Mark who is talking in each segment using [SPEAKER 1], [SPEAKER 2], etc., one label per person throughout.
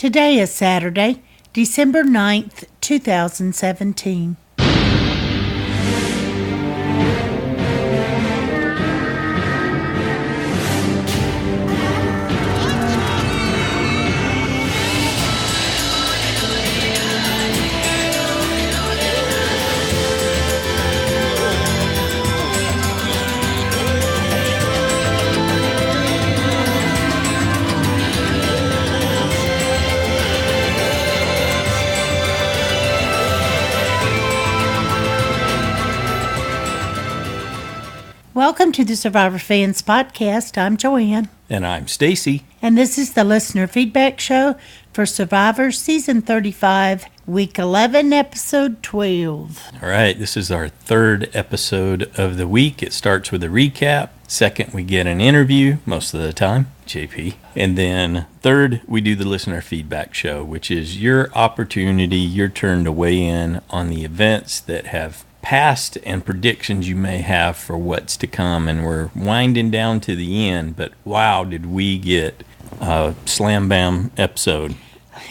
[SPEAKER 1] Today is Saturday, December 9th, 2017. Welcome to the Survivor Fans Podcast. I'm Joanne.
[SPEAKER 2] And I'm Stacy.
[SPEAKER 1] And this is the Listener Feedback Show for Survivor Season 35, Week 11, Episode 12.
[SPEAKER 2] All right, this is our third episode of the week. It starts with a recap. Second, we get an interview, most of the time, JP. And then third, we do the Listener Feedback Show, which is your opportunity, your turn to weigh in on the events that have past and predictions you may have for what's to come. And we're winding down to the end, but wow, did we get a slam bam episode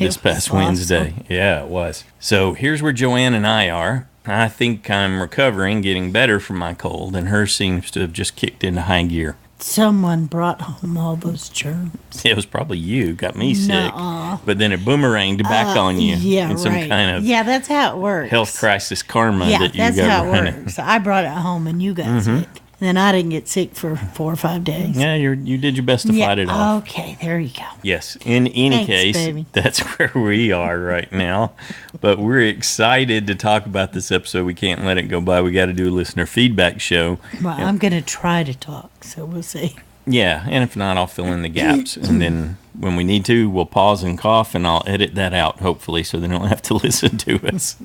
[SPEAKER 2] this past Wednesday. Yeah, it was. So here's where Joanne and I are. I think I'm recovering, getting better from my cold, and hers seems to have just kicked into high gear.
[SPEAKER 1] Someone brought home all those germs.
[SPEAKER 2] It was probably you, got me sick, but then it boomeranged back on you.
[SPEAKER 1] Yeah,
[SPEAKER 2] in some kind of
[SPEAKER 1] that's how it works.
[SPEAKER 2] Health crisis karma that you got.
[SPEAKER 1] Yeah, that's how it works. I brought it home and you got sick. And then I didn't get sick for 4 or 5 days.
[SPEAKER 2] Yeah, you did your best to fight it off.
[SPEAKER 1] Okay, there you go.
[SPEAKER 2] Yes, in any case, baby. That's where we are right now. But we're excited to talk about this episode. We can't let it go by. We got to do a listener feedback show.
[SPEAKER 1] Well, I'm going to try to talk, so we'll see.
[SPEAKER 2] Yeah, and if not, I'll fill in the gaps. And then when we need to, we'll pause and cough, and I'll edit that out, hopefully, so they don't have to listen to us.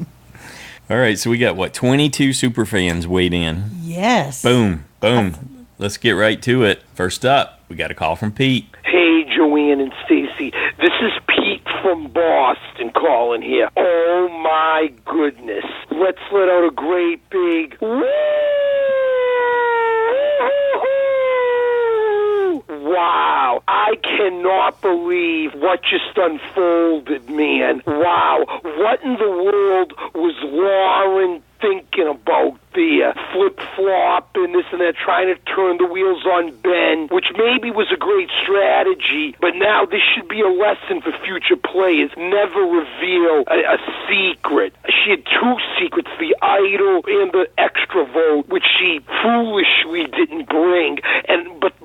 [SPEAKER 2] All right, so we got, 22 superfans weighed in.
[SPEAKER 1] Yes.
[SPEAKER 2] Boom. Let's get right to it. First up, we got a call from Pete.
[SPEAKER 3] Hey, Joanne and Stacy. This is Pete from Boston calling here. Oh, my goodness. Let's let out a great big woo! Wow, I cannot believe what just unfolded, man. Wow, what in the world was Lauren thinking about there? Flip-flopping, this and that, trying to turn the wheels on Ben, which maybe was a great strategy, but now this should be a lesson for future players. Never reveal a secret. She had 2 secrets, the idol and the extra vote, which she foolishly didn't bring.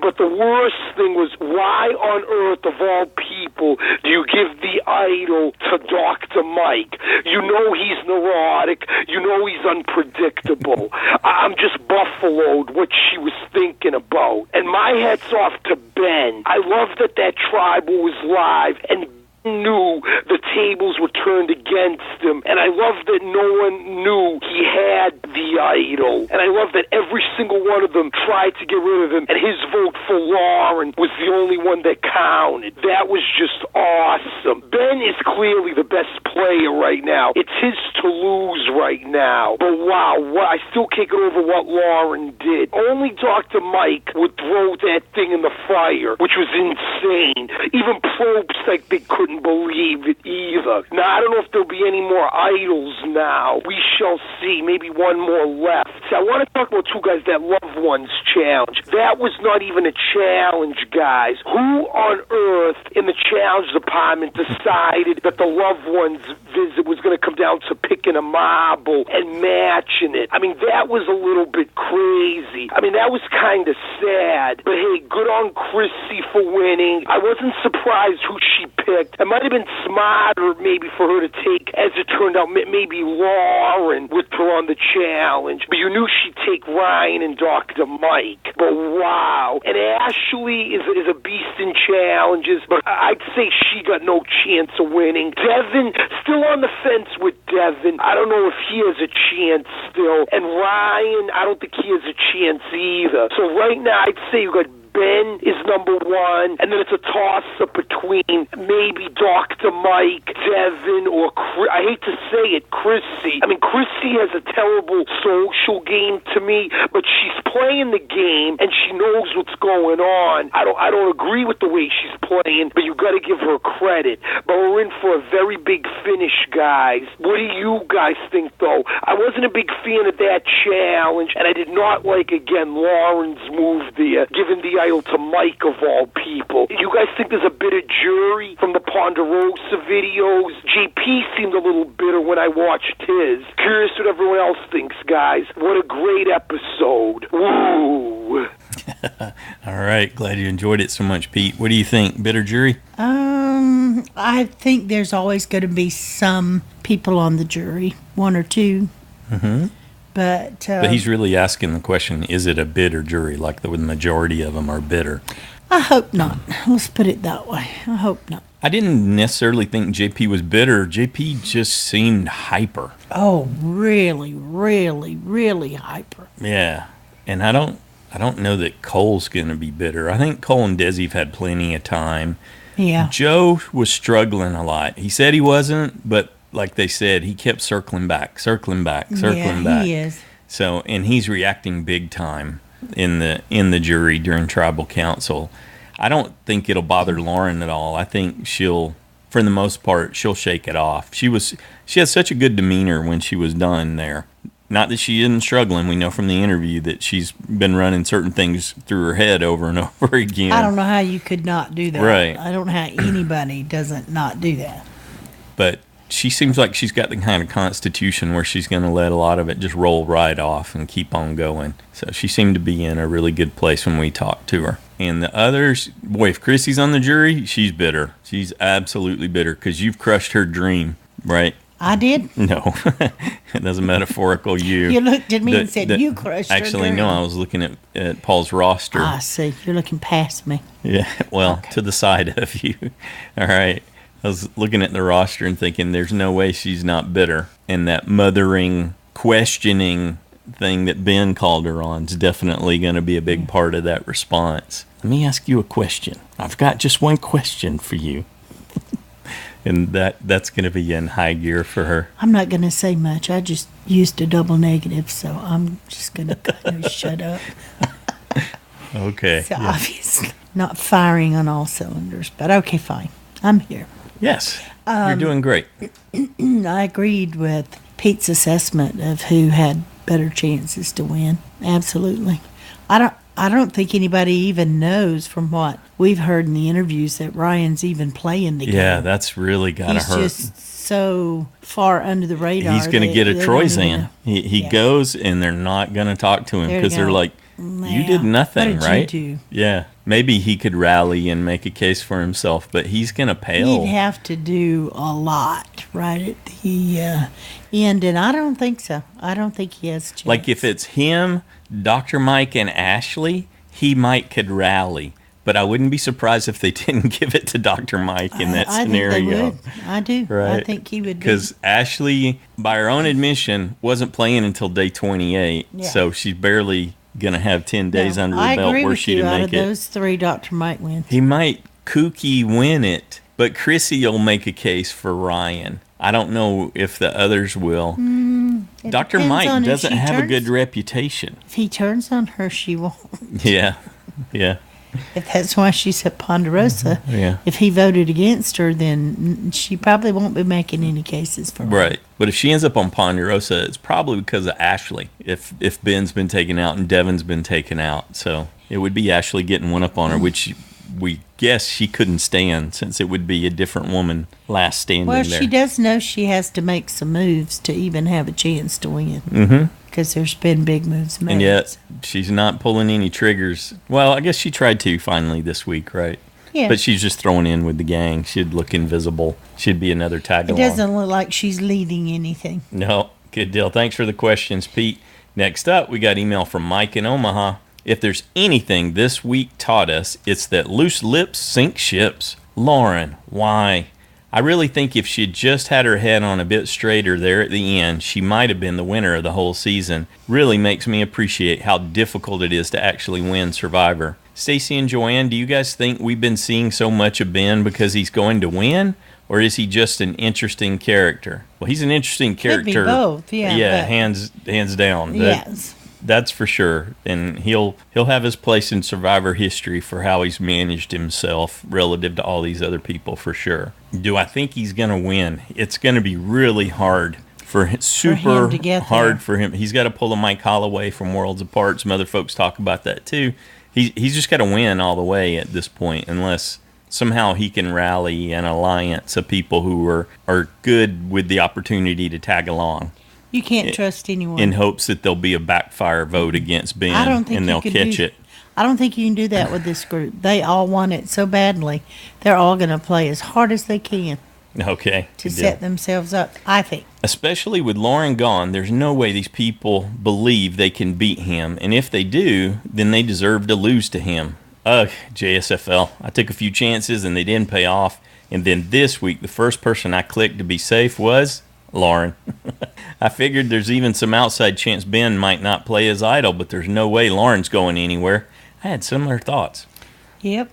[SPEAKER 3] But the worst thing was, why on earth, of all people, do you give the idol to Dr. Mike? You know he's neurotic. You know he's unpredictable. I'm just buffaloed what she was thinking about. And my hat's off to Ben. I love that tribal was live and knew the tables were turned against him, and I love that no one knew he had the idol, and I love that every single one of them tried to get rid of him, and his vote for Lauren was the only one that counted. That was just awesome. Ben is clearly the best player right now. It's his to lose right now, but wow, I still can't get over what Lauren did. Only Dr. Mike would throw that thing in the fire, which was insane. Even probes like they couldn't believe it either. Now, I don't know if there'll be any more idols now. We shall see. Maybe one more left. See, I want to talk about 2 guys, that Loved Ones challenge. That was not even a challenge, guys. Who on earth in the challenge department decided that the Loved Ones visit was going to come down to picking a marble and matching it? I mean, that was a little bit crazy. I mean, that was kind of sad. But hey, good on Chrissy for winning. I wasn't surprised who she picked. It might have been smarter maybe for her to take, as it turned out, maybe Lauren with her on the challenge. But you knew she'd take Ryan and Dr. Mike. But wow. And Ashley is a beast in challenges, but I'd say she got no chance of winning. Devin, still on the fence with Devin. I don't know if he has a chance still. And Ryan, I don't think he has a chance either. So right now, I'd say you got Ben is number one, and then it's a toss-up between maybe Dr. Mike, Devin, or I hate to say it, Chrissy. I mean, Chrissy has a terrible social game to me, but she's playing the game and she knows what's going on. I don't agree with the way she's playing, but you got to give her credit. But we're in for a very big finish, guys. What do you guys think, though? I wasn't a big fan of that challenge, and I did not like, again, Lauren's move there, giving the idol to Mike of all people. You guys think there's a bit of jury from the Ponderosa videos? JP seemed a little bitter when I watched his. Curious what everyone else thinks, guys. What a great episode. Woo!
[SPEAKER 2] All right, glad you enjoyed it so much, Pete. What do you think? Bitter jury?
[SPEAKER 1] I think there's always going to be some people on the jury, one or two.
[SPEAKER 2] Mm-hmm.
[SPEAKER 1] But
[SPEAKER 2] he's really asking the question, is it a bitter jury, like the majority of them are bitter?
[SPEAKER 1] I hope not. Let's put it that way. I hope not.
[SPEAKER 2] I didn't necessarily think JP was bitter. JP just seemed hyper.
[SPEAKER 1] Oh, really, really, really hyper.
[SPEAKER 2] Yeah, and I don't know that Cole's going to be bitter. I think Cole and Desi have had plenty of time.
[SPEAKER 1] Yeah.
[SPEAKER 2] Joe was struggling a lot. He said he wasn't, but like they said, he kept circling back.
[SPEAKER 1] Yeah, he is.
[SPEAKER 2] So, and he's reacting big time in the jury during tribal council. I don't think it'll bother Lauren at all. I think she'll, for the most part, she'll shake it off. She has such a good demeanor when she was done there. Not that she isn't struggling. We know from the interview that she's been running certain things through her head over and over again.
[SPEAKER 1] I don't know how you could not do that.
[SPEAKER 2] Right.
[SPEAKER 1] I don't know how anybody doesn't not do that.
[SPEAKER 2] But she seems like she's got the kind of constitution where she's going to let a lot of it just roll right off and keep on going. So she seemed to be in a really good place when we talked to her. And the others, boy, if Chrissy's on the jury, she's bitter. She's absolutely bitter because you've crushed her dream, right?
[SPEAKER 1] I did?
[SPEAKER 2] No. That's a metaphorical you.
[SPEAKER 1] You looked at me and said, you crushed her
[SPEAKER 2] Actually,
[SPEAKER 1] dream.
[SPEAKER 2] no, I was looking at Paul's roster.
[SPEAKER 1] I see. You're looking past me.
[SPEAKER 2] Yeah, well,
[SPEAKER 1] Okay.
[SPEAKER 2] to the side of you. All right. I was looking at the roster and thinking there's no way she's not bitter. And that mothering, questioning thing that Ben called her on is definitely going to be a big part of that response. Let me ask you a question. I've got just one question for you. And that's going to be in high gear for her.
[SPEAKER 1] I'm not going to say much. I just used a double negative, so I'm just going to kind of shut up.
[SPEAKER 2] Okay.
[SPEAKER 1] So obviously not firing on all cylinders, but okay, fine. I'm here.
[SPEAKER 2] Yes. You're doing great.
[SPEAKER 1] I agreed with Pete's assessment of who had better chances to win. Absolutely. I don't think anybody even knows from what we've heard in the interviews that Ryan's even playing the game.
[SPEAKER 2] Yeah, that's really got to hurt.
[SPEAKER 1] He's just so far under the radar.
[SPEAKER 2] He's going to get a Troyzan. He
[SPEAKER 1] Yeah.
[SPEAKER 2] goes, and they're not going to talk to him because they're like, you did nothing,
[SPEAKER 1] what did
[SPEAKER 2] right?
[SPEAKER 1] You do?
[SPEAKER 2] Yeah. Maybe he could rally and make a case for himself, but he's going to pale.
[SPEAKER 1] He'd have to do a lot right at the end, and I don't think so. I don't think he has a chance.
[SPEAKER 2] Like if it's him, Dr. Mike, and Ashley, he might could rally. But I wouldn't be surprised if they didn't give it to Dr. Mike in that scenario.
[SPEAKER 1] I think they would. I do.
[SPEAKER 2] Right?
[SPEAKER 1] I think he would.
[SPEAKER 2] Because Ashley, by her own admission, wasn't playing until day 28,
[SPEAKER 1] Yeah.
[SPEAKER 2] so she's barely going to have 10 days under the
[SPEAKER 1] I
[SPEAKER 2] belt
[SPEAKER 1] agree
[SPEAKER 2] where
[SPEAKER 1] with
[SPEAKER 2] she
[SPEAKER 1] you.
[SPEAKER 2] to
[SPEAKER 1] Out
[SPEAKER 2] make
[SPEAKER 1] of
[SPEAKER 2] it.
[SPEAKER 1] those three, Dr. Mike wins.
[SPEAKER 2] He might kooky win it, but Chrissy will make a case for Ryan. I don't know if the others will.
[SPEAKER 1] It
[SPEAKER 2] Dr.
[SPEAKER 1] depends
[SPEAKER 2] Mike
[SPEAKER 1] on if
[SPEAKER 2] doesn't
[SPEAKER 1] she
[SPEAKER 2] have a
[SPEAKER 1] turns-
[SPEAKER 2] good reputation.
[SPEAKER 1] If he turns on her, she won't.
[SPEAKER 2] Yeah, yeah,
[SPEAKER 1] If that's why she's at Ponderosa.
[SPEAKER 2] yeah.
[SPEAKER 1] If he voted against her, then she probably won't be making any cases for her.
[SPEAKER 2] Right. But if she ends up on Ponderosa, it's probably because of Ashley. If Ben's been taken out and Devin's been taken out. So it would be Ashley getting one up on her, which we guess she couldn't stand since it would be a different woman last standing
[SPEAKER 1] Well,
[SPEAKER 2] there.
[SPEAKER 1] she does know she has to make some moves to even have a chance to win.
[SPEAKER 2] Mm-hmm.
[SPEAKER 1] Because there's been big moves made.
[SPEAKER 2] And yet she's not pulling any triggers. Well, I guess she tried to finally this week, right?
[SPEAKER 1] Yeah.
[SPEAKER 2] But she's just throwing in with the gang. She'd look invisible. She'd be another tag
[SPEAKER 1] It
[SPEAKER 2] along.
[SPEAKER 1] doesn't look like she's leading anything.
[SPEAKER 2] No, good deal. Thanks for the questions, Pete. Next up, we got email from Mike in Omaha. If there's anything this week taught us, it's that loose lips sink ships. Lauren, why? I really think if she'd just had her head on a bit straighter there at the end, she might have been the winner of the whole season. Really makes me appreciate how difficult it is to actually win Survivor. Stacy and Joanne, do you guys think we've been seeing so much of Ben because he's going to win, or is he just an interesting character? Well, he's an interesting character.
[SPEAKER 1] Could be both, yeah.
[SPEAKER 2] Yeah, hands down.
[SPEAKER 1] Yes.
[SPEAKER 2] That's for sure. And he'll have his place in Survivor history for how he's managed himself relative to all these other people, for sure. Do I think he's going to win? It's going to be really hard. For him to get hard there. For him. He's got to pull a Mike Holloway from Worlds Apart. Some other folks talk about that too. He's just got to win all the way at this point, unless somehow he can rally an alliance of people who are good with the opportunity to tag along.
[SPEAKER 1] You can't trust anyone.
[SPEAKER 2] In hopes that there'll be a backfire vote against Ben and they'll catch it.
[SPEAKER 1] I don't think you can do that with this group. They all want it so badly. They're all going to play as hard as they can.
[SPEAKER 2] Okay.
[SPEAKER 1] To set themselves up, I think.
[SPEAKER 2] Especially with Lauren gone, there's no way these people believe they can beat him. And if they do, then they deserve to lose to him. Ugh, JSFL. I took a few chances and they didn't pay off. And then this week, the first person I clicked to be safe was Lauren. I figured there's even some outside chance Ben might not play as idol, but there's no way Lauren's going anywhere. I had similar thoughts.
[SPEAKER 1] Yep.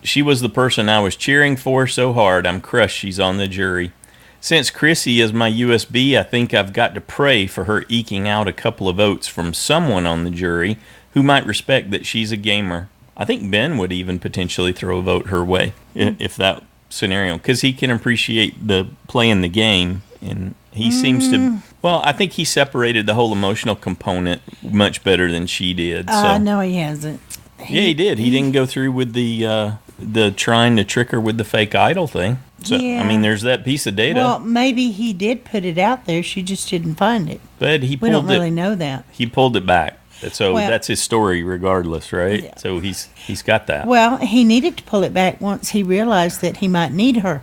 [SPEAKER 2] She was the person I was cheering for so hard. I'm crushed she's on the jury. Since Chrissy is my USB, I think I've got to pray for her eking out a couple of votes from someone on the jury who might respect that she's a gamer. I think Ben would even potentially throw a vote her way if that scenario, because he can appreciate the playing the game, and he seems to. Well, I think he separated the whole emotional component much better than she did. So.
[SPEAKER 1] No, he hasn't.
[SPEAKER 2] Yeah, he did. He didn't go through with the trying to trick her with the fake idol thing. So, yeah. I mean, there's that piece of data.
[SPEAKER 1] Well, maybe he did put it out there. She just didn't find it.
[SPEAKER 2] But we
[SPEAKER 1] don't really know that.
[SPEAKER 2] He pulled it back. So that's his story regardless, right? Yeah. So he's got that.
[SPEAKER 1] Well, he needed to pull it back once he realized that he might need her.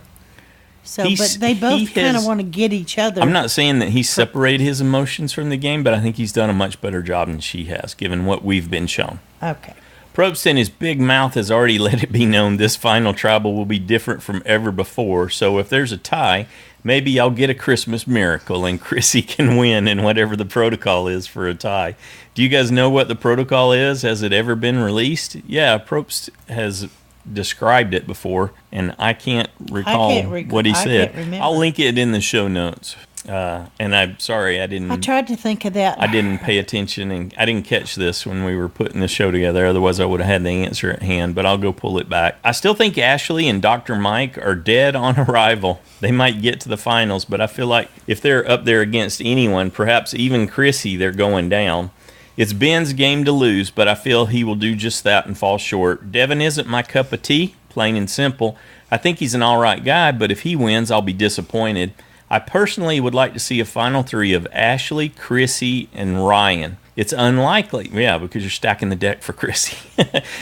[SPEAKER 1] So, but they both kind of want to get each other.
[SPEAKER 2] I'm not saying that he separated his emotions from the game, but I think he's done a much better job than she has, given what we've been shown.
[SPEAKER 1] Okay.
[SPEAKER 2] Probst in his big mouth has already let it be known this final tribal will be different from ever before. So if there's a tie, maybe I'll get a Christmas miracle and Chrissy can win in whatever the protocol is for a tie. Do you guys know what the protocol is? Has it ever been released? Yeah, Probst has described it before, and I can't recall what he said. I'll link it in the show notes. And I'm sorry, I
[SPEAKER 1] tried to think of that.
[SPEAKER 2] I didn't pay attention, and I didn't catch this when we were putting the show together. Otherwise, I would have had the answer at hand, but I'll go pull it back. I still think Ashley and Dr. Mike are dead on arrival. They might get to the finals, but I feel like if they're up there against anyone, perhaps even Chrissy, they're going down. It's Ben's game to lose, but I feel he will do just that and fall short. Devin isn't my cup of tea, plain and simple. I think he's an all right guy, but if he wins, I'll be disappointed. I personally would like to see a final three of Ashley, Chrissy, and Ryan. It's unlikely, because you're stacking the deck for Chrissy.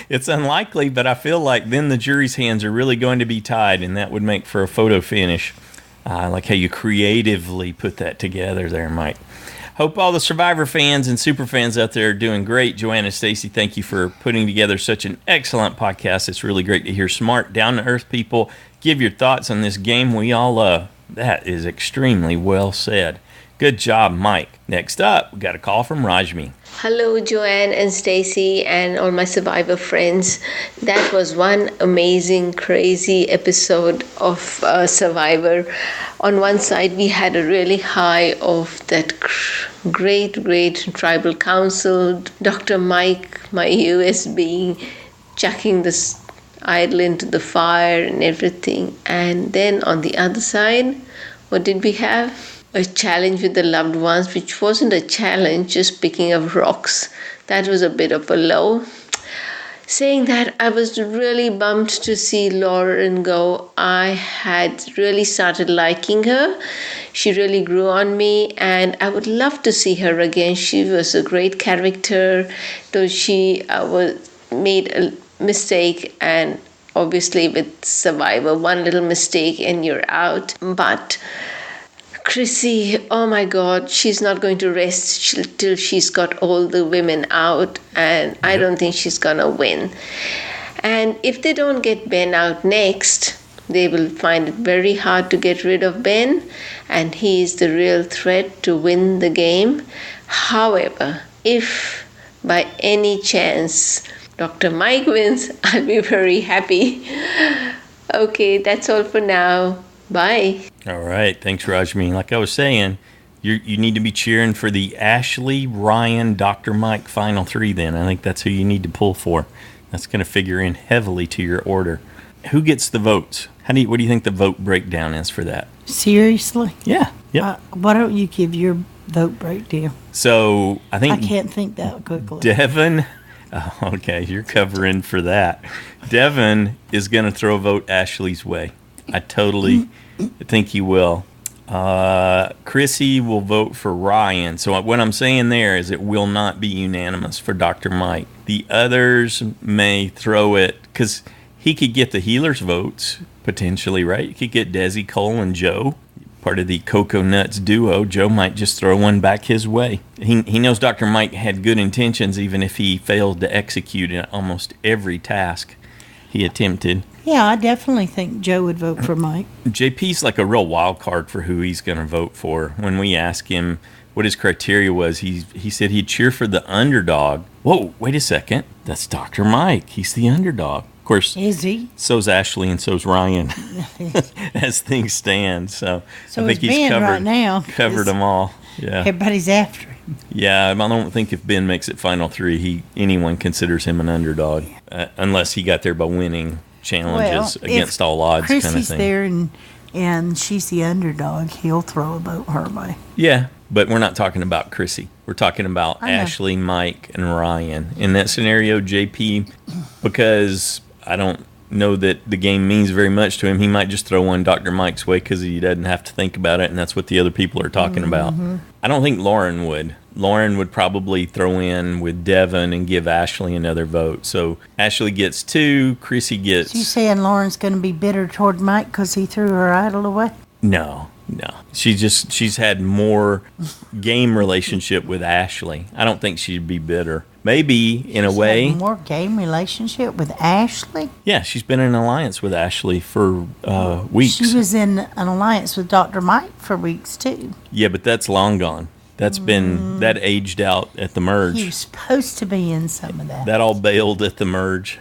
[SPEAKER 2] It's unlikely, but I feel like then the jury's hands are really going to be tied, and that would make for a photo finish. I like how you creatively put that together there, Mike. Hope all the Survivor fans and super fans out there are doing great. Joanna, Stacy, thank you for putting together such an excellent podcast. It's really great to hear smart, down-to-earth people give your thoughts on this game we all love. That is extremely well said. Good job, Mike. Next up, we got a call from Rashmi.
[SPEAKER 4] Hello, Joanne and Stacy and all my Survivor friends. That was one amazing, crazy episode of Survivor. On one side, we had a really high of that great tribal council, Dr. Mike, my USB, chucking this idol into the fire and everything. And then on the other side, what did we have? A challenge with the loved ones, which wasn't a challenge, just picking up rocks. That was a bit of a low. Saying that, I was really bummed to see Lauren go. I had really started liking her. She really grew on me, and I would love to see her again. She was a great character, though she made a mistake, and obviously with Survivor, one little mistake and you're out. But Chrissy, oh my God, she's not going to rest till she's got all the women out, and I don't think she's gonna win. And if they don't get Ben out next, they will find it very hard to get rid of Ben, and he is the real threat to win the game. However, if by any chance Dr. Mike wins, I'll be very happy. Okay, that's all for now. Bye.
[SPEAKER 2] All right. Thanks, Rashmi. Like I was saying, you need to be cheering for the Ashley, Ryan, Dr. Mike final three then. I think that's who you need to pull for. That's going to figure in heavily to your order. Who gets the votes? What do you think the vote breakdown is for that?
[SPEAKER 1] Seriously?
[SPEAKER 2] Yeah. Yep.
[SPEAKER 1] Why don't you give your vote breakdown?
[SPEAKER 2] So I think
[SPEAKER 1] I can't think that quickly.
[SPEAKER 2] Devin, okay, you're covering for that. Devin is going to throw a vote Ashley's way. I totally think he will. Chrissy will vote for Ryan. So what I'm saying there is it will not be unanimous for Dr. Mike. The others may throw it because he could get the healers' votes potentially, right? He could get Desi, Cole, and Joe, part of the Cocoa Nuts duo. Joe might just throw one back his way. He knows Dr. Mike had good intentions even if he failed to execute almost every task he attempted.
[SPEAKER 1] Yeah, I definitely think Joe would vote for Mike.
[SPEAKER 2] JP's like a real wild card for who he's going to vote for. When we asked him what his criteria was, he said he'd cheer for the underdog. Whoa, wait a second. That's Dr. Mike. He's the underdog. Of course,
[SPEAKER 1] is he?
[SPEAKER 2] So's Ashley and so's Ryan as things stand. So I think he's covered
[SPEAKER 1] right now.
[SPEAKER 2] Covered them all. Yeah.
[SPEAKER 1] Everybody's after him.
[SPEAKER 2] Yeah, I don't think if Ben makes it final three, anyone considers him an underdog unless he got there by winning challenges against all odds kind of thing.
[SPEAKER 1] Chrissy's there and she's the underdog, he'll throw a vote her way.
[SPEAKER 2] Yeah, but we're not talking about Chrissy. We're talking about Ashley, Mike, and Ryan. In that scenario, JP, because I don't know that the game means very much to him, he might just throw one Dr. Mike's way because he doesn't have to think about it, and that's what the other people are talking about. I don't think Lauren would. Lauren would probably throw in with Devin and give Ashley another vote. So Ashley gets 2, Chrissy gets...
[SPEAKER 1] So you saying Lauren's going to be bitter toward Mike because he threw her idol away?
[SPEAKER 2] No. She's had more game relationship with Ashley. I don't think she'd be bitter. Maybe, in a way...
[SPEAKER 1] More game relationship with Ashley?
[SPEAKER 2] Yeah, she's been in an alliance with Ashley for weeks.
[SPEAKER 1] She was in an alliance with Dr. Mike for weeks, too.
[SPEAKER 2] Yeah, but that's long gone. That's been... That aged out at the merge.
[SPEAKER 1] He was supposed to be in some of that.
[SPEAKER 2] That all bailed at the merge.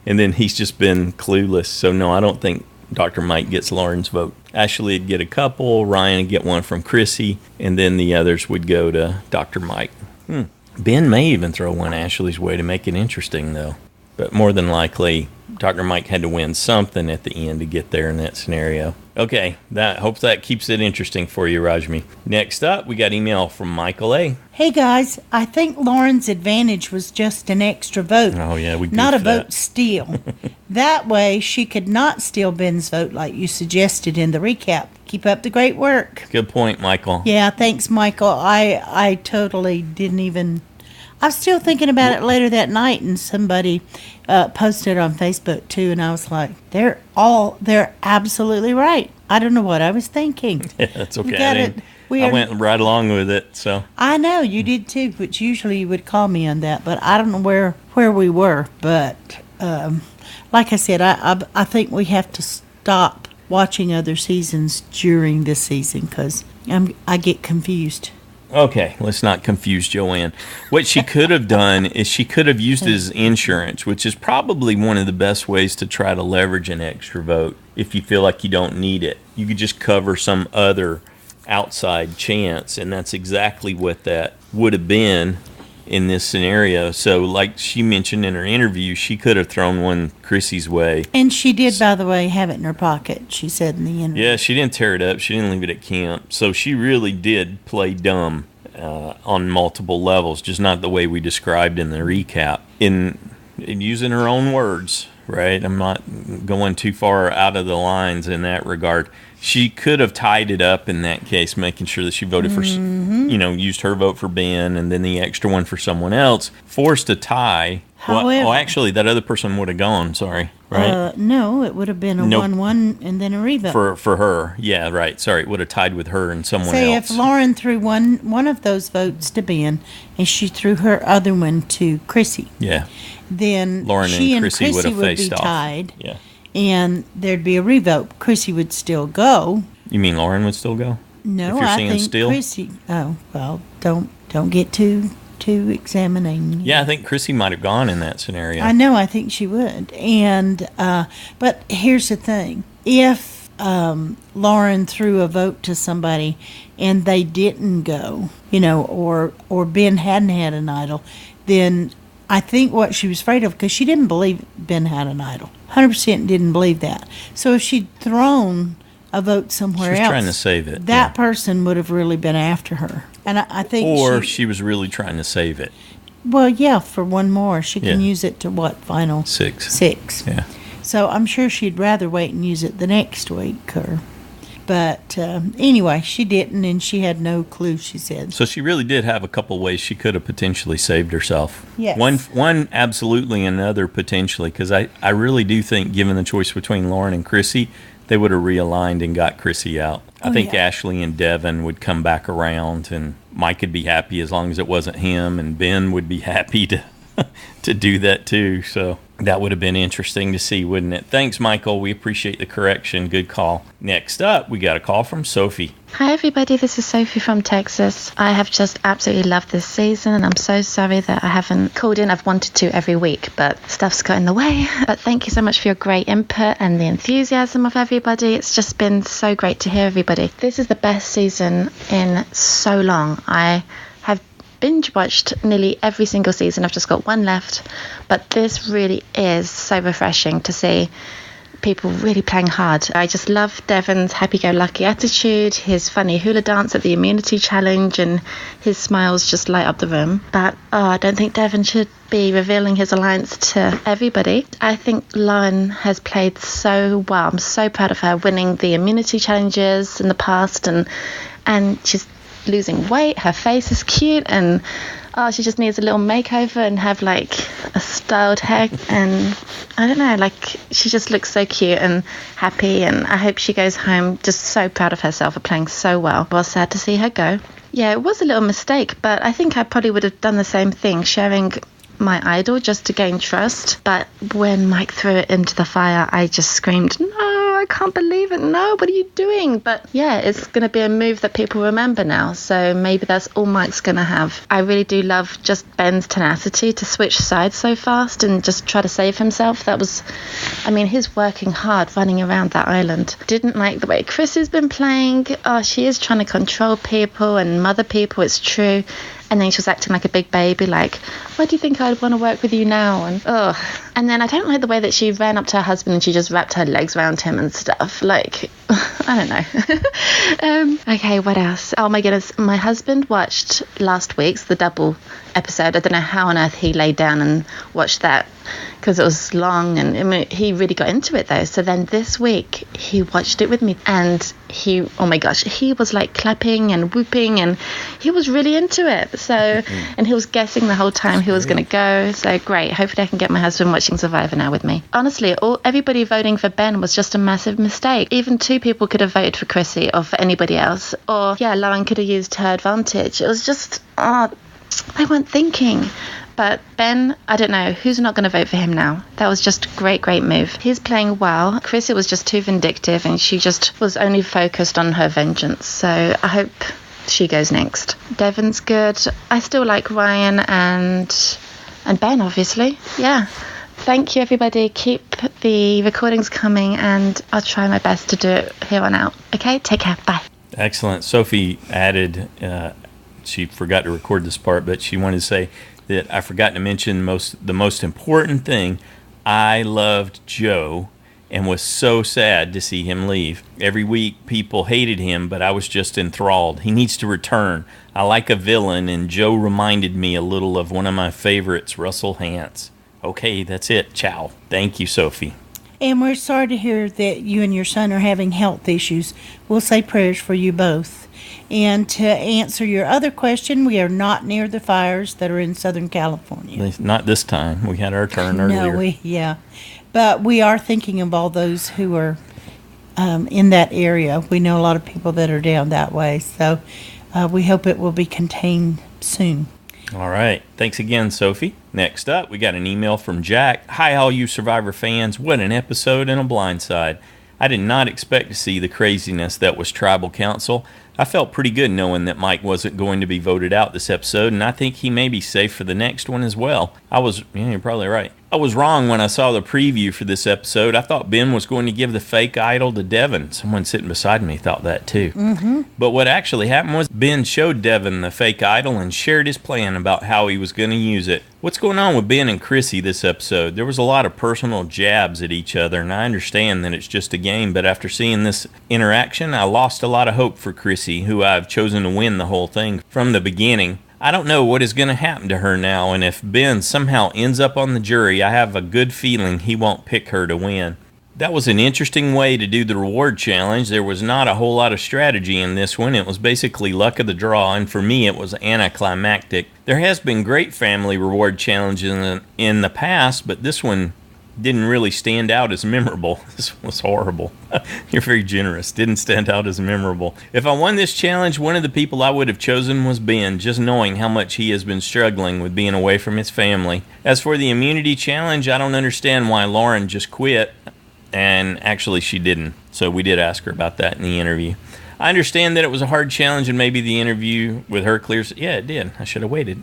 [SPEAKER 2] And then he's just been clueless. So, no, I don't think Dr. Mike gets Lauren's vote. Ashley would get a couple, Ryan would get one from Chrissy, and then the others would go to Dr. Mike. Ben may even throw one Ashley's way to make it interesting, though. But more than likely, Dr. Mike had to win something at the end to get there in that scenario. Okay, hope that keeps it interesting for you, Rashmi. Next up, we got email from MichaelA.
[SPEAKER 1] Hey guys, I think Lauren's advantage was just an extra vote.
[SPEAKER 2] Oh yeah, we
[SPEAKER 1] not a
[SPEAKER 2] that.
[SPEAKER 1] Vote steal. That way, she could not steal Ben's vote like you suggested in the recap. Keep up the great work.
[SPEAKER 2] Good point, Michael.
[SPEAKER 1] Yeah, thanks, Michael. I totally didn't even... I was still thinking about it later that night, and somebody posted on Facebook too, and I was like, they're absolutely right. I don't know what I was thinking.
[SPEAKER 2] Yeah, that's okay. I went right along with it. So
[SPEAKER 1] I know you did too, which usually you would call me on that, but I don't know where we were. But like I said, I think we have to stop watching other seasons during this season because I get confused.
[SPEAKER 2] Okay, let's not confuse Joanne. What she could have done is she could have used it as insurance, which is probably one of the best ways to try to leverage an extra vote if you feel like you don't need it. You could just cover some other outside chance, and that's exactly what that would have been in this scenario. So like she mentioned in her interview, she could have thrown one Chrissy's way.
[SPEAKER 1] And she did, by the way, have it in her pocket, she said in the interview.
[SPEAKER 2] Yeah, she didn't tear it up. She didn't leave it at camp. So she really did play dumb on multiple levels, just not the way we described in the recap. In using her own words, right? I'm not going too far out of the lines in that regard. She could have tied it up in that case, making sure that she voted for, used her vote for Ben and then the extra one for someone else, forced a tie.
[SPEAKER 1] However,
[SPEAKER 2] actually, that other person would have gone, sorry, right?
[SPEAKER 1] No, it would have been a 1-1 and then a revote.
[SPEAKER 2] For her, yeah, right. Sorry, it would have tied with her and someone else.
[SPEAKER 1] Say if Lauren threw one of those votes to Ben and she threw her other one to Chrissy.
[SPEAKER 2] Yeah.
[SPEAKER 1] Then
[SPEAKER 2] Lauren
[SPEAKER 1] she
[SPEAKER 2] and Chrissy would have faced
[SPEAKER 1] be
[SPEAKER 2] off.
[SPEAKER 1] Tied.
[SPEAKER 2] Yeah.
[SPEAKER 1] And there'd be a revote. Chrissy would still go.
[SPEAKER 2] You mean Lauren would still go?
[SPEAKER 1] No,
[SPEAKER 2] if you're
[SPEAKER 1] I
[SPEAKER 2] seeing
[SPEAKER 1] think
[SPEAKER 2] still?
[SPEAKER 1] Chrissy. Oh well, don't get too to examining.
[SPEAKER 2] Yeah, I think Chrissy might have gone in that scenario.
[SPEAKER 1] I know, I think she would. And, but here's the thing. If Lauren threw a vote to somebody and they didn't go, or Ben hadn't had an idol, then I think what she was afraid of, because she didn't believe Ben had an idol. 100% didn't believe that. So if she'd thrown a vote somewhere else,
[SPEAKER 2] she was trying to save it.
[SPEAKER 1] That person would have really been after her. And I think
[SPEAKER 2] or she was really trying to save it.
[SPEAKER 1] Well, yeah, for one more. She can use it to what, final?
[SPEAKER 2] 6.
[SPEAKER 1] 6.
[SPEAKER 2] Yeah.
[SPEAKER 1] So I'm sure she'd rather wait and use it the next week. But anyway, she didn't, and she had no clue, she said.
[SPEAKER 2] So she really did have a couple ways she could have potentially saved herself.
[SPEAKER 1] Yes.
[SPEAKER 2] One absolutely, another potentially, because I really do think, given the choice between Lauren and Chrissy, they would have realigned and got Chrissy out. I think Ashley and Devin would come back around, and Mike would be happy as long as it wasn't him, and Ben would be happy to do that too. So that would have been interesting to see, wouldn't it? Thanks, Michael. We appreciate the correction. Good call. Next up, we got a call from Sophie.
[SPEAKER 5] Hi everybody, this is Sophie from Texas. I have just absolutely loved this season, and I'm so sorry that I haven't called in. I've wanted to every week, but stuff's got in the way. But thank you so much for your great input and the enthusiasm of everybody. It's just been so great to hear everybody. This is the best season in so long. I have binge watched nearly every single season. I've just got one left, but this really is so refreshing to see people really playing hard. I just love Devin's happy-go-lucky attitude, his funny hula dance at the immunity challenge, and his smiles just light up the room. But I don't think Devin should be revealing his alliance to everybody. I think Lauren has played so well. I'm so proud of her, winning the immunity challenges in the past, and she's losing weight. Her face is cute, and she just needs a little makeover and have like a styled hair, and I don't know, like she just looks so cute and happy, and I hope she goes home just so proud of herself for playing so well. Well, sad to see her go. Yeah, it was a little mistake, but I think I probably would have done the same thing, sharing my idol just to gain trust. But when Mike threw it into the fire, I just screamed, no, I can't believe it, no, what are you doing? But yeah, it's going to be a move that people remember now, so maybe that's all Mike's going to have. I really do love just Ben's tenacity to switch sides so fast and just try to save himself. That was, I mean, he's working hard running around that island. Didn't like the way Chris has been playing. She is trying to control people and mother people, it's true. And then she was acting like a big baby, like, why do you think I'd want to work with you now? And then I don't like the way that she ran up to her husband and she just wrapped her legs around him and stuff. Like, I don't know. Okay, what else? Oh my goodness, my husband watched last week's, the double episode. I don't know how on earth he laid down and watched that, because it was long, and I mean, he really got into it though. So then this week he watched it with me, and oh my gosh, he was like clapping and whooping, and he was really into it. So and he was guessing the whole time who was going to go. So great, hopefully I can get my husband watching Survivor now with me. Honestly, everybody voting for Ben was just a massive mistake. Even 2 people could have voted for Chrissy or for anybody else, or Lauren could have used her advantage. It was just they weren't thinking. But Ben, I don't know, who's not going to vote for him now? That was just a great move. He's playing well. Chrissy was just too vindictive, and she just was only focused on her vengeance. So I hope she goes next. Devin's good. I still like Ryan and Ben, obviously. Yeah. Thank you, everybody. Keep the recordings coming, and I'll try my best to do it here on out. Okay, take care. Bye.
[SPEAKER 2] Excellent. Sophie added, she forgot to record this part, but she wanted to say that I forgot to mention the most important thing. I loved Joe and was so sad to see him leave. Every week people hated him, but I was just enthralled. He needs to return. I like a villain, and Joe reminded me a little of one of my favorites, Russell Hantz. Okay, that's it. Ciao. Thank you, Sophie.
[SPEAKER 1] And we're sorry to hear that you and your son are having health issues. We'll say prayers for you both. And to answer your other question, we are not near the fires that are in Southern California.
[SPEAKER 2] Not this time. We had our turn earlier.
[SPEAKER 1] No, but we are thinking of all those who are in that area. We know a lot of people that are down that way. So we hope it will be contained soon.
[SPEAKER 2] All right. Thanks again, Sophie. Next up, we got an email from Jack. Hi, all you Survivor fans. What an episode and a blindside. I did not expect to see the craziness that was Tribal Council. I felt pretty good knowing that Mike wasn't going to be voted out this episode, and I think he may be safe for the next one as well. You're probably right. I was wrong when I saw the preview for this episode. I thought Ben was going to give the fake idol to Devin. Someone sitting beside me thought that too. Mm-hmm. But what actually happened was Ben showed Devin the fake idol and shared his plan about how he was going to use it. What's going on with Ben and Chrissy this episode? There was a lot of personal jabs at each other, and I understand that it's just a game, but after seeing this interaction, I lost a lot of hope for Chrissy, who I've chosen to win the whole thing from the beginning. I don't know what is going to happen to her now, and if Ben somehow ends up on the jury, I have a good feeling he won't pick her to win. That was an interesting way to do the reward challenge. There was not a whole lot of strategy in this one. It was basically luck of the draw, and for me it was anticlimactic. There has been great family reward challenges in the past, but this one didn't really stand out as memorable. This was horrible. You're very generous. Didn't stand out as memorable. If I won this challenge, one of the people I would have chosen was Ben, just knowing how much he has been struggling with being away from his family. As for the immunity challenge, I don't understand why Lauren just quit, and actually she didn't. So we did ask her about that in the interview. I understand that it was a hard challenge and maybe the interview with her clears. Yeah, it did. I should have waited.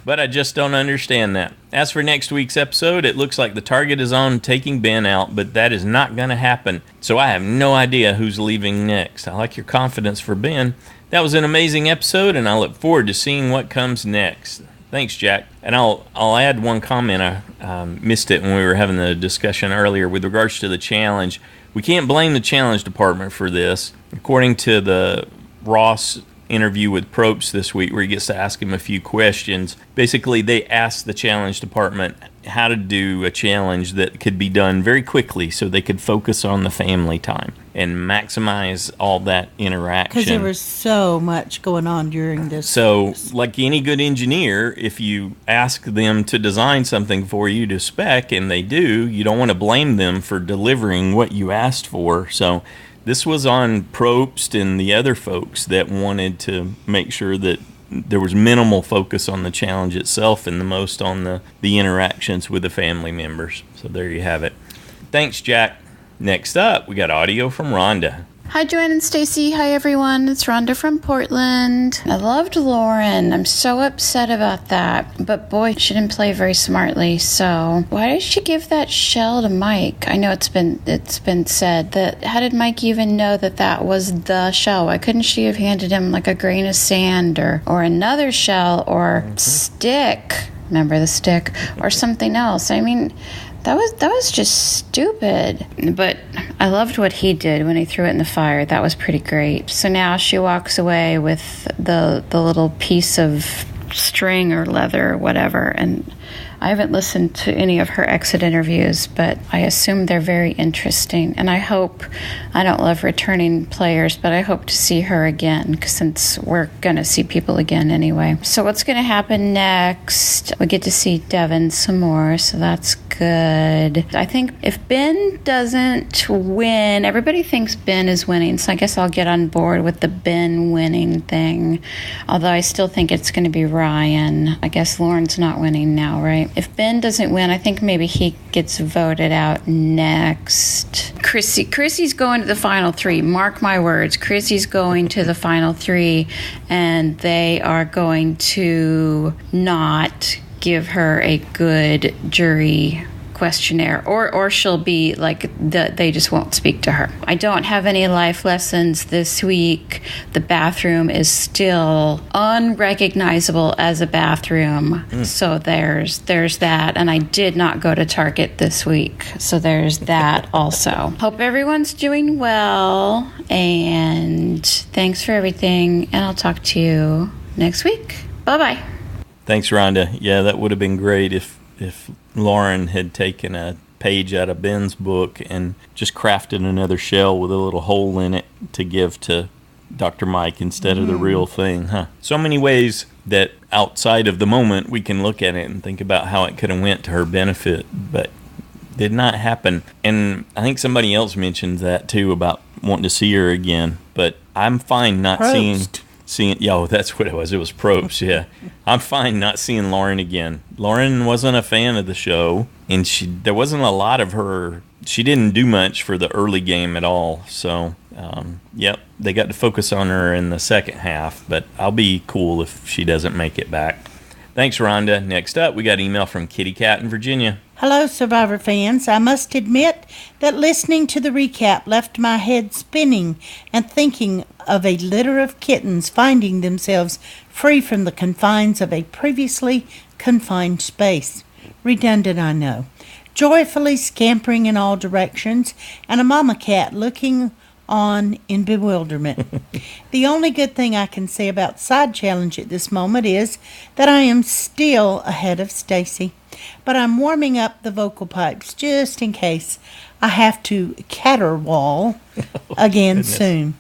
[SPEAKER 2] But I just don't understand that. As for next week's episode, it looks like the target is on taking Ben out, but that is not going to happen. So I have no idea who's leaving next. I like your confidence for Ben. That was an amazing episode, and I look forward to seeing what comes next. Thanks, Jack. And I'll add one comment. I missed it when we were having the discussion earlier with regards to the challenge. We can't blame the challenge department for this. According to the Ross interview with Probst this week, where he gets to ask him a few questions, basically they asked the challenge department how to do a challenge that could be done very quickly so they could focus on the family time and maximize all that interaction.
[SPEAKER 1] Because there was so much going on during this.
[SPEAKER 2] So, like any good engineer, if you ask them to design something for you to spec, and they do, you don't want to blame them for delivering what you asked for. So, this was on Probst and the other folks that wanted to make sure that there was minimal focus on the challenge itself and the most on the interactions with the family members. So there you have it. Thanks, Jack. Next up, we got audio from Rhonda.
[SPEAKER 6] Hi, Joanne and Stacy. Hi, everyone. It's Rhonda from Portland. I loved Lauren. I'm so upset about that. But boy, she didn't play very smartly. So why did she give that shell to Mike? I know it's been said that. How did Mike even know that was the shell? Why couldn't she have handed him like a grain of sand or another shell or stick? Remember the stick or something else? I mean, that was just stupid. But I loved what he did when he threw it in the fire. That was pretty great. So now she walks away with the little piece of string or leather or whatever. And I haven't listened to any of her exit interviews, but I assume they're very interesting. And I don't love returning players, but I hope to see her again, since we're going to see people again anyway. So what's going to happen next? We get to see Devin some more, so that's good. I think if Ben doesn't win, everybody thinks Ben is winning, so I guess I'll get on board with the Ben winning thing. Although I still think it's going to be Ryan. I guess Lauren's not winning now, right? If Ben doesn't win, I think maybe he gets voted out next. Chrissy's going to the final three. Mark my words. Chrissy's going to the final three, and they are going to not give her a good jury questionnaire, or she'll be like they just won't speak to her. I don't have any life lessons this week. The bathroom is still unrecognizable as a bathroom. So there's that, and I did not go to Target this week, so there's that also. Hope everyone's doing well, and thanks for everything, and I'll talk to you next week. Bye-bye.
[SPEAKER 2] Thanks, Rhonda. Yeah, that would have been great if Lauren had taken a page out of Ben's book and just crafted another shell with a little hole in it to give to Dr. Mike instead of the real thing, huh? So many ways that outside of the moment we can look at it and think about how it could have went to her benefit, but did not happen. And I think somebody else mentioned that too about wanting to see her again, but I'm fine not That's what it was. It was Probst, yeah. I'm fine not seeing Lauren again. Lauren wasn't a fan of the show, and there wasn't a lot of her. She didn't do much for the early game at all. So, they got to focus on her in the second half, but I'll be cool if she doesn't make it back. Thanks, Rhonda. Next up, we got an email from KittyCat in Virginia.
[SPEAKER 1] Hello, Survivor fans. I must admit that listening to the recap left my head spinning and thinking of a litter of kittens finding themselves free from the confines of a previously confined space. Redundant, I know. Joyfully scampering in all directions, and a mama cat looking on in bewilderment. The only good thing I can say about Side Challenge at this moment is that I am still ahead of Stacy, but I'm warming up the vocal pipes just in case I have to caterwaul again soon.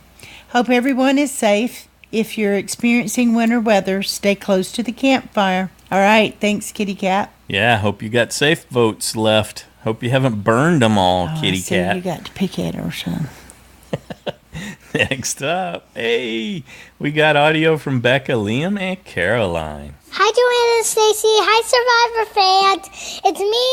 [SPEAKER 1] Hope everyone is safe. If you're experiencing winter weather, stay close to the campfire. All right, thanks, Kitty Cat.
[SPEAKER 2] Yeah, hope you got safe votes left. Hope you haven't burned them all, Kitty Cat.
[SPEAKER 1] You got to pick at her, son.
[SPEAKER 2] Next up, hey, we got audio from Becca-Liam-Caroline.
[SPEAKER 7] Hi, Joanna and Stacy. Hi, Survivor fans. It's me,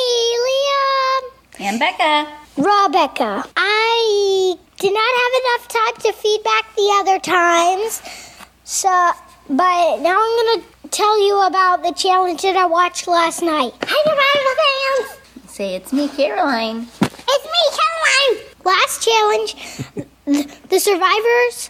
[SPEAKER 7] Liam.
[SPEAKER 6] And Becca.
[SPEAKER 7] Rebecca. I did not have enough time to feedback the other times, but now I'm going to tell you about the challenge that I watched last night. Hi, Survivor fans.
[SPEAKER 6] Say, it's me, Caroline.
[SPEAKER 7] It's me, Caroline. Last challenge, the survivors,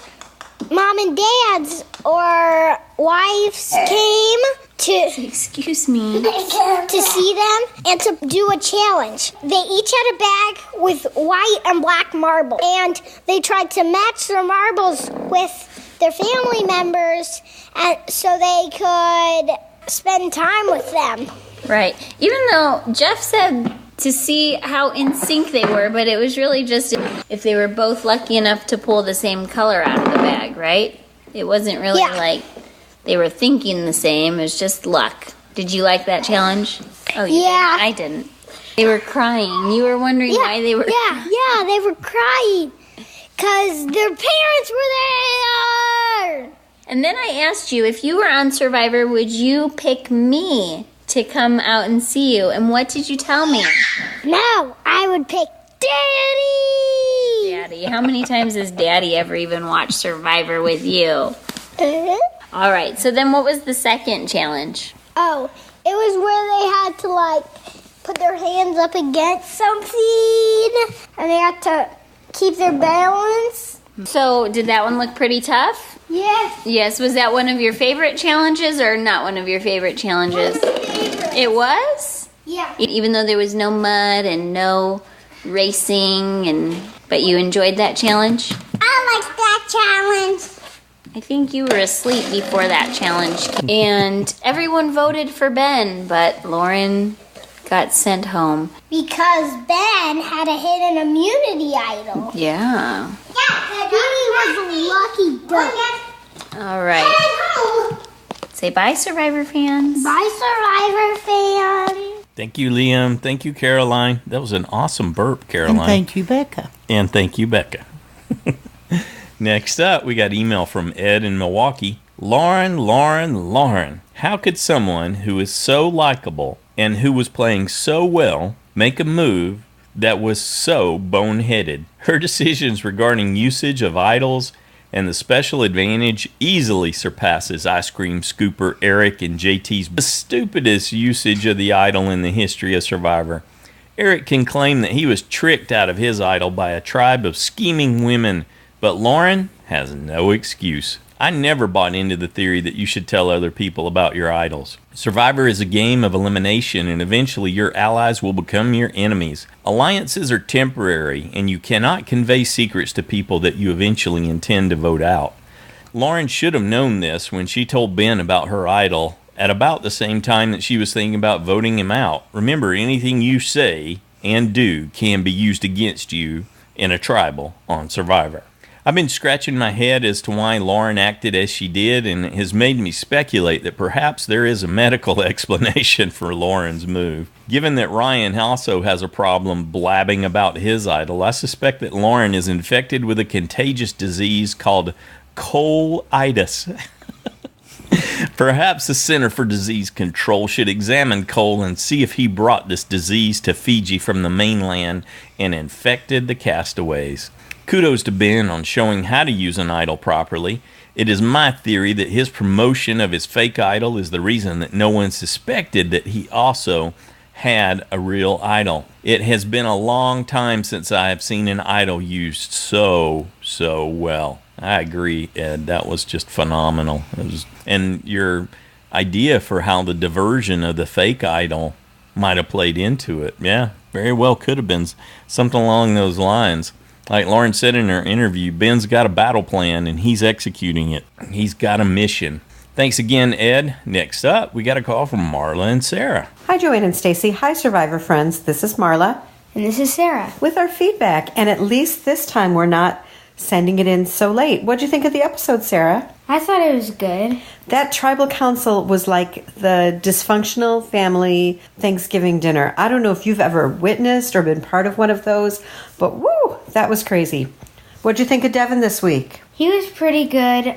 [SPEAKER 7] mom and dads or wives came to
[SPEAKER 6] Excuse me.
[SPEAKER 7] to see them and to do a challenge. They each had a bag with white and black marble, and they tried to match their marbles with their family members, and so they could spend time with them.
[SPEAKER 8] Right. Even though Jeff said to see how in sync they were, but it was really just if they were both lucky enough to pull the same color out of the bag, right? It wasn't really like they were thinking the same. It was just luck. Did you like that challenge? Oh, you did? I didn't. They were crying. You were wondering why they were
[SPEAKER 7] Yeah, they were crying because their parents were there.
[SPEAKER 8] And then I asked you, if you were on Survivor, would you pick me to come out and see you? And what did you tell me?
[SPEAKER 7] No, I would pick Daddy.
[SPEAKER 8] Daddy. How many times has Daddy ever even watched Survivor with you? All right, so then what was the second challenge?
[SPEAKER 7] Oh, it was where they had to, put their hands up against something, and they had to keep their balance.
[SPEAKER 8] So did that one look pretty tough?
[SPEAKER 7] Yes.
[SPEAKER 8] Yes, was that one of your favorite challenges or not one of your favorite challenges? It was?
[SPEAKER 7] Yeah.
[SPEAKER 8] Even though there was no mud and no racing, but you enjoyed that challenge?
[SPEAKER 7] I liked that challenge.
[SPEAKER 8] I think you were asleep before that challenge. And everyone voted for Ben, but Lauren got sent home.
[SPEAKER 7] Because Ben had a hidden immunity idol.
[SPEAKER 8] Yeah.
[SPEAKER 7] Yeah, he was lucky duck.
[SPEAKER 8] All right. Say bye, Survivor fans.
[SPEAKER 7] Bye, Survivor fans.
[SPEAKER 2] Thank you, Liam. Thank you, Caroline. That was an awesome burp, Caroline.
[SPEAKER 1] And thank you, Becca.
[SPEAKER 2] And thank you, Becca. Next up, we got email from Ed in Milwaukee. Lauren. How could someone who is so likable and who was playing so well make a move that was so boneheaded? Her decisions regarding usage of idols and the special advantage easily surpasses ice cream scooper Eric and JT's the stupidest usage of the idol in the history of Survivor. Eric can claim that he was tricked out of his idol by a tribe of scheming women, but Lauren has no excuse. I never bought into the theory that you should tell other people about your idols. Survivor is a game of elimination, and eventually your allies will become your enemies. Alliances are temporary, and you cannot convey secrets to people that you eventually intend to vote out. Lauren should have known this when she told Ben about her idol at about the same time that she was thinking about voting him out. Remember, anything you say and do can be used against you in a tribal on Survivor. I've been scratching my head as to why Lauren acted as she did, and it has made me speculate that perhaps there is a medical explanation for Lauren's move. Given that Ryan also has a problem blabbing about his idol, I suspect that Lauren is infected with a contagious disease called colitis. Perhaps the Center for Disease Control should examine Cole and see if he brought this disease to Fiji from the mainland and infected the castaways. Kudos to Ben on showing how to use an idol properly. It is my theory that his promotion of his fake idol is the reason that no one suspected that he also had a real idol. It has been a long time since I have seen an idol used so well. I agree, Ed. That was just phenomenal. And your idea for how the diversion of the fake idol might have played into it. Yeah, very well could have been something along those lines. Like Lauren said in her interview, Ben's got a battle plan and he's executing it. He's got a mission. Thanks again, Ed. Next up, we got a call from Marla-n-Sarah.
[SPEAKER 9] Hi, Joanne and Stacy. Hi, Survivor friends. This is Marla.
[SPEAKER 7] And this is Sarah.
[SPEAKER 9] With our feedback, and at least this time we're not sending it in so late. What'd you think of the episode, Sarah?
[SPEAKER 7] I thought it was good.
[SPEAKER 9] That tribal council was like the dysfunctional family Thanksgiving dinner. I don't know if you've ever witnessed or been part of one of those, but woo, that was crazy. What'd you think of Devin this week?
[SPEAKER 7] He was pretty good.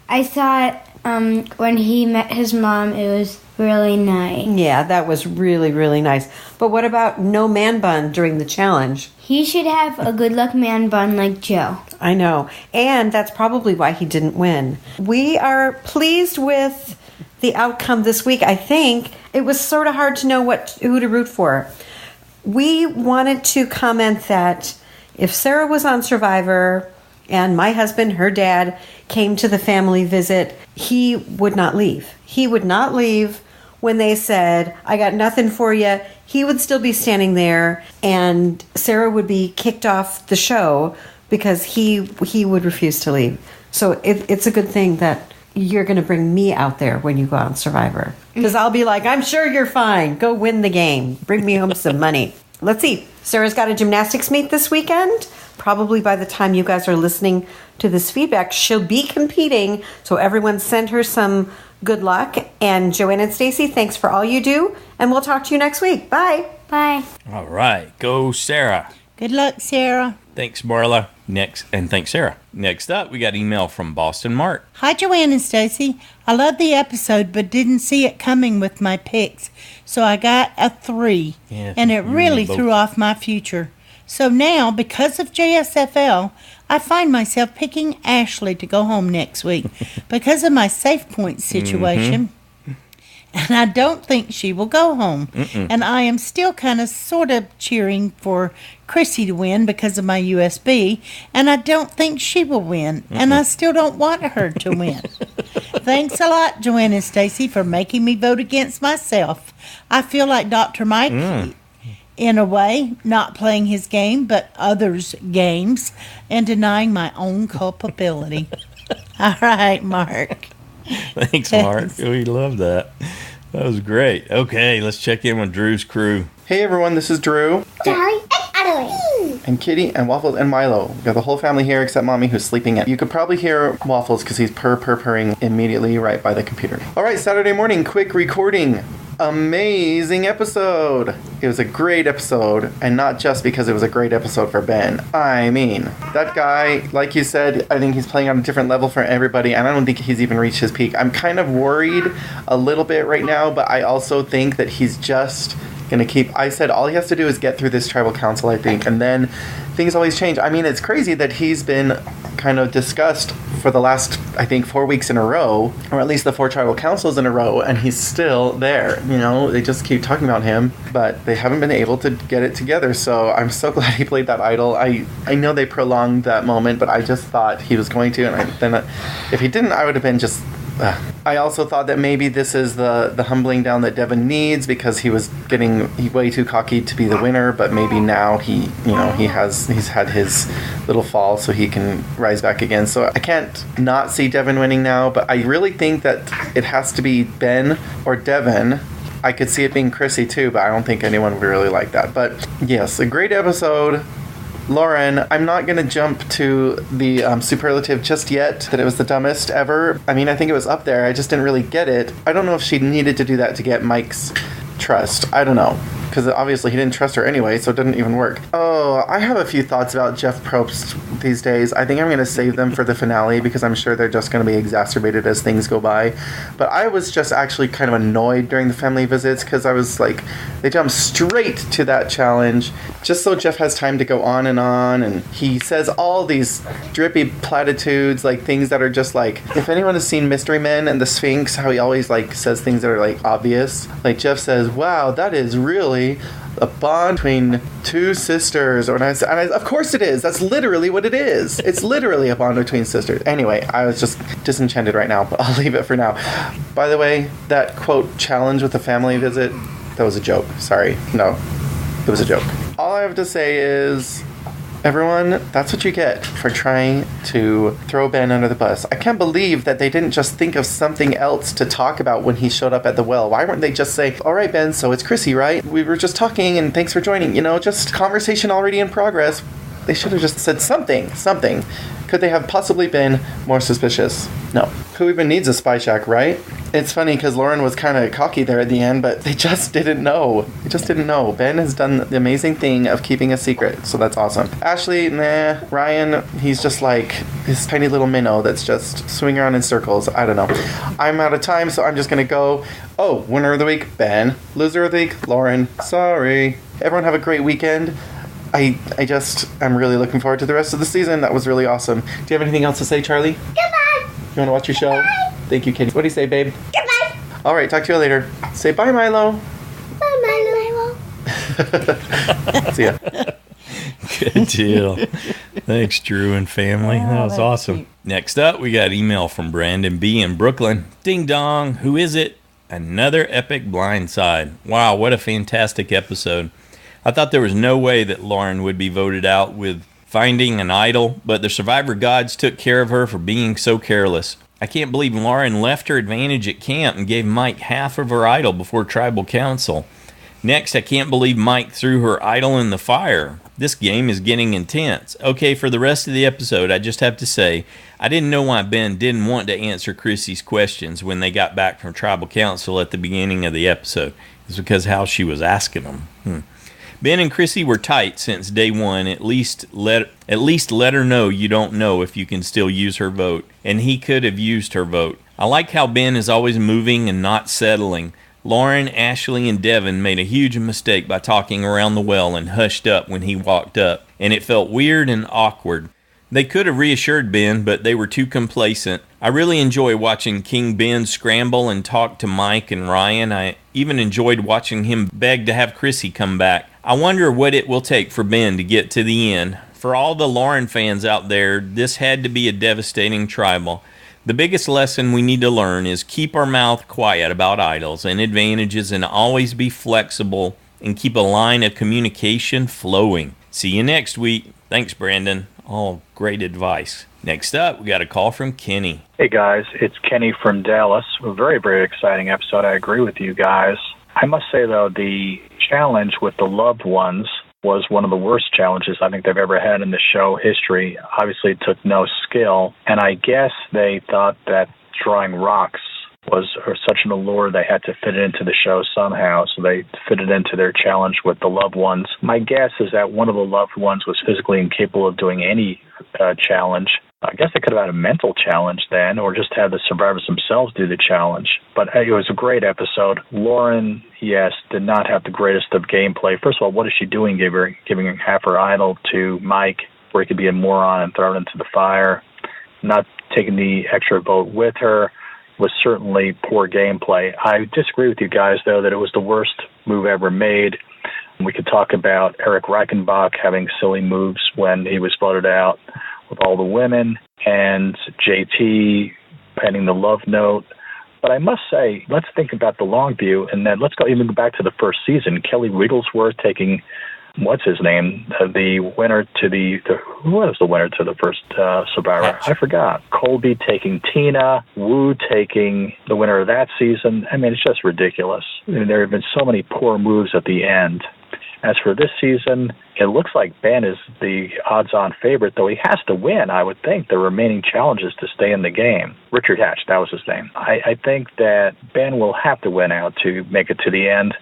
[SPEAKER 7] I thought when he met his mom, it was really nice.
[SPEAKER 9] Yeah, that was really, really nice. But what about no man bun during the challenge?
[SPEAKER 7] He should have a good luck man bun like Joe.
[SPEAKER 9] I know. And that's probably why he didn't win. We are pleased with the outcome this week. I think it was sort of hard to know who to root for. We wanted to comment that if Sarah was on Survivor and my husband, her dad, came to the family visit, he would not leave. He would not leave when they said, I got nothing for you. He would still be standing there, and Sarah would be kicked off the show because he would refuse to leave. So it's a good thing that you're going to bring me out there when you go on Survivor. Because I'll be like, I'm sure you're fine. Go win the game. Bring me home some money. Let's see. Sarah's got a gymnastics meet this weekend. Probably by the time you guys are listening to this feedback, she'll be competing. So everyone send her some good luck. And Joanne and Stacy, thanks for all you do. And we'll talk to you next week. Bye.
[SPEAKER 7] Bye.
[SPEAKER 2] All right. Go, Sarah.
[SPEAKER 1] Good luck, Sarah.
[SPEAKER 2] Thanks, Marla. Thanks, Sarah. Next up, we got email from BostonMark.
[SPEAKER 1] Hi, Joanne and Stacy. I love the episode, but didn't see it coming with my picks. So I got a 3, and it really threw off my future. So now, because of JSFL, I find myself picking Ashley to go home next week because of my safe point situation. And I don't think she will go home. And I am still kind of sort of cheering for Chrissy to win because of my USB. And I don't think she will win. And I still don't want her to win. Thanks a lot, Joanne and Stacy, for making me vote against myself. I feel like Dr. Mike, in a way, not playing his game, but others' games, and denying my own culpability. All right, Mark.
[SPEAKER 2] Thanks, Mark. We love that. That was great. Okay, let's check in with Drew's crew.
[SPEAKER 10] Hey everyone, this is Drew.
[SPEAKER 7] Charlie and Adelaide.
[SPEAKER 10] And Kitty and Waffles and Milo. We got the whole family here except Mommy, who's sleeping in. You could probably hear Waffles because he's purring immediately right by the computer. All right, Saturday morning, quick recording. Amazing episode. It was a great episode, and not just because it was a great episode for Ben. I mean, that guy, like you said, I think he's playing on a different level for everybody, and I don't think he's even reached his peak. I'm kind of worried a little bit right now, but I also think that he's just gonna keep. I said all he has to do is get through this tribal council, I think, and then things always change. I mean, it's crazy that he's been kind of discussed for the last, I think, 4 weeks in a row, or at least the 4 tribal councils in a row, and he's still there. You know, they just keep talking about him, but they haven't been able to get it together. So I'm so glad he played that idol. I know they prolonged that moment, but I just thought he was going to, and if he didn't, I would have been just. I also thought that maybe this is the humbling down that Devin needs because he was getting way too cocky to be the winner, but maybe now he's had his little fall so he can rise back again. So I can't not see Devin winning now, but I really think that it has to be Ben or Devin. I could see it being Chrissy too, but I don't think anyone would really like that. But yes, a great episode. Lauren, I'm not going to jump to the superlative just yet that it was the dumbest ever. I mean, I think it was up there. I just didn't really get it. I don't know if she needed to do that to get Mike's trust. I don't know. because obviously he didn't trust her anyway, so it didn't even work. Oh, I have a few thoughts about Jeff Probst these days. I think I'm going to save them for the finale because I'm sure they're just going to be exacerbated as things go by. But I was just actually kind of annoyed during the family visits because I was like, they jumped straight to that challenge just so Jeff has time to go on, and he says all these drippy platitudes, like things that are just like, if anyone has seen Mystery Men and the Sphinx, how he always like says things that are like obvious. Like Jeff says, wow, that is really a bond between two sisters. And I, of course it is. That's literally what it is. It's literally a bond between sisters. Anyway, I was just disenchanted right now, but I'll leave it for now. By the way, that quote challenge with the family visit, that was a joke. Sorry. No, it was a joke. All I have to say is, everyone, that's what you get for trying to throw Ben under the bus. I can't believe that they didn't just think of something else to talk about when he showed up at the well. Why weren't they just say, all right, Ben, so it's Chrissy, right? We were just talking and thanks for joining. You know, just conversation already in progress. They should have just said something. Could they have possibly been more suspicious? No. Who even needs a spy shack, right? It's funny because Lauren was kind of cocky there at the end, but they just didn't know. Ben has done the amazing thing of keeping a secret, so that's awesome. Ashley, nah. Ryan, he's just like this tiny little minnow that's just swinging around in circles. I don't know. I'm out of time, so I'm just going to go. Oh, winner of the week, Ben. Loser of the week, Lauren. Sorry. Everyone have a great weekend. I'm really looking forward to the rest of the season. That was really awesome. Do you have anything else to say, Charlie?
[SPEAKER 7] Goodbye.
[SPEAKER 10] You want to watch your show?
[SPEAKER 7] Goodbye.
[SPEAKER 10] Thank you, Kitty. What do you say, babe?
[SPEAKER 7] Goodbye.
[SPEAKER 10] All right, talk to you later. Say bye, Milo.
[SPEAKER 7] Bye, Milo.
[SPEAKER 10] See ya.
[SPEAKER 2] Good deal. Thanks, Drew and family. That was awesome. Next up, we got email from Brandon B. in Brooklyn. Ding dong. Who is it? Another epic blindside. Wow, what a fantastic episode. I thought there was no way that Lauren would be voted out with finding an idol, but the survivor gods took care of her for being so careless. I can't believe Lauren left her advantage at camp and gave Mike half of her idol before tribal council. Next, I can't believe Mike threw her idol in the fire. This game is getting intense. Okay, for the rest of the episode, I just have to say, I didn't know why Ben didn't want to answer Chrissy's questions when they got back from tribal council at the beginning of the episode. It's because how she was asking them. Ben and Chrissy were tight since day one. At least let her know you don't know if you can still use her vote. And he could have used her vote. I like how Ben is always moving and not settling. Lauren, Ashley, and Devin made a huge mistake by talking around the well and hushed up when he walked up. And it felt weird and awkward. They could have reassured Ben, but they were too complacent. I really enjoy watching King Ben scramble and talk to Mike and Ryan. I even enjoyed watching him beg to have Chrissy come back. I wonder what it will take for Ben to get to the end. For all the Lauren fans out there, this had to be a devastating tribal. The biggest lesson we need to learn is keep our mouth quiet about idols and advantages and always be flexible and keep a line of communication flowing. See you next week. Thanks, Brandon. All great advice. Next up, we got a call from Kenny.
[SPEAKER 11] Hey, guys. It's Kenny from Dallas. A very, very exciting episode. I agree with you guys. I must say, though, the challenge with the loved ones was one of the worst challenges I think they've ever had in the show history. Obviously, it took no skill, and I guess they thought that throwing rocks was such an allure they had to fit it into the show somehow, so they fit it into their challenge with the loved ones. My guess is that one of the loved ones was physically incapable of doing any challenge. I guess they could have had a mental challenge then, or just had the survivors themselves do the challenge. But it was a great episode. Lauren, yes, did not have the greatest of gameplay. First of all, what is she doing giving half her idol to Mike, where he could be a moron and throw it into the fire? Not taking the extra vote with her was certainly poor gameplay. I disagree with you guys, though, that it was the worst move ever made. We could talk about Eric Reichenbach having silly moves when he was voted out with all the women, and JT penning the love note. But I must say, let's think about the long view, and then let's go even back to the first season. Kelly Wigglesworth taking, what's his name, the winner to who was the winner to the first Survivor? I forgot. Colby taking Tina, Wu taking the winner of that season. I mean, it's just ridiculous. I mean, there have been so many poor moves at the end. As for this season, it looks like Ben is the odds-on favorite, though he has to win, I would think, the remaining challenges to stay in the game. Richard Hatch, that was his name. I think that Ben will have to win out to make it to the end.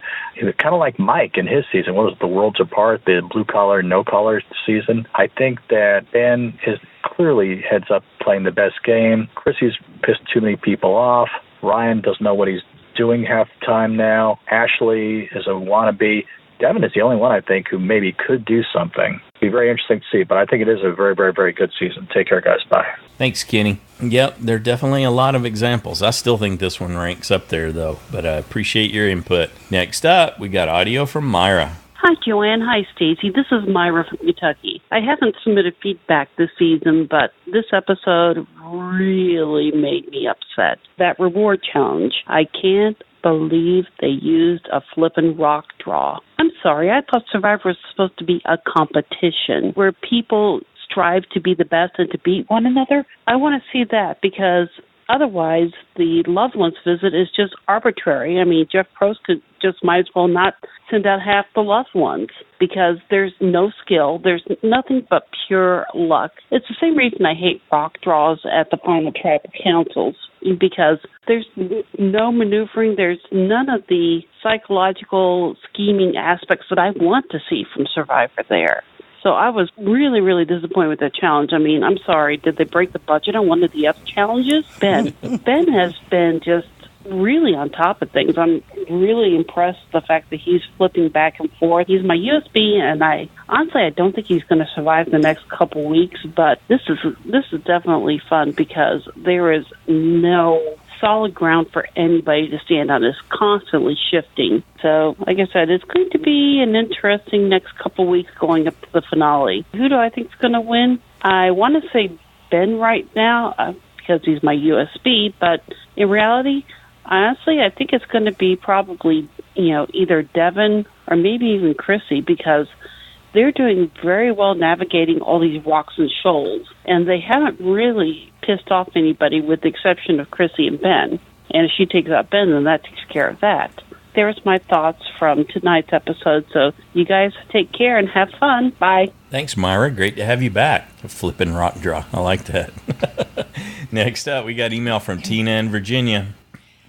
[SPEAKER 11] Kind of like Mike in his season. What was it, the Worlds Apart, the blue-collar, no-collar season? I think that Ben is clearly heads up playing the best game. Chrissy's pissed too many people off. Ryan doesn't know what he's doing half the time now. Ashley is a wannabe. Devin is the only one, I think, who maybe could do something. Be very interesting to see, but I think it is a very, very, very good season. Take care, guys. Bye.
[SPEAKER 2] Thanks, Kenny. Yep, there are definitely a lot of examples. I still think this one ranks up there, though, but I appreciate your input. Next up, we got audio from Myra.
[SPEAKER 12] Hi, Joanne. Hi, Stacy. This is Myra from Kentucky. I haven't submitted feedback this season, but this episode really made me upset. That reward challenge, I can't believe they used a flippin' rock draw. I'm sorry, I thought Survivor was supposed to be a competition where people strive to be the best and to beat one another. I want to see that because otherwise the loved ones visit is just arbitrary. I mean, Jeff Probst could just might as well not send out half the loved ones because there's no skill. There's nothing but pure luck. It's the same reason I hate rock draws at the final tribal councils because there's no maneuvering. There's none of the psychological scheming aspects that I want to see from Survivor there. So I was really, really disappointed with that challenge. I mean, I'm sorry. Did they break the budget on one of the other challenges? Ben has been just really on top of things. I'm really impressed with the fact that he's flipping back and forth. He's my USB, and I don't think he's going to survive the next couple weeks. But this is definitely fun because there is no solid ground for anybody to stand on. It's constantly shifting. So, like I said, it's going to be an interesting next couple weeks going up to the finale. Who do I think is going to win? I want to say Ben right now because he's my USB, but in reality, honestly, I think it's going to be probably, either Devin or maybe even Chrissy because they're doing very well navigating all these rocks and shoals, and they haven't really pissed off anybody with the exception of Chrissy and Ben. And if she takes out Ben, then that takes care of that. There's my thoughts from tonight's episode, so you guys take care and have fun. Bye.
[SPEAKER 2] Thanks, Myra. Great to have you back. A flippin' rock draw. I like that. Next up, we got email from Tina in Virginia.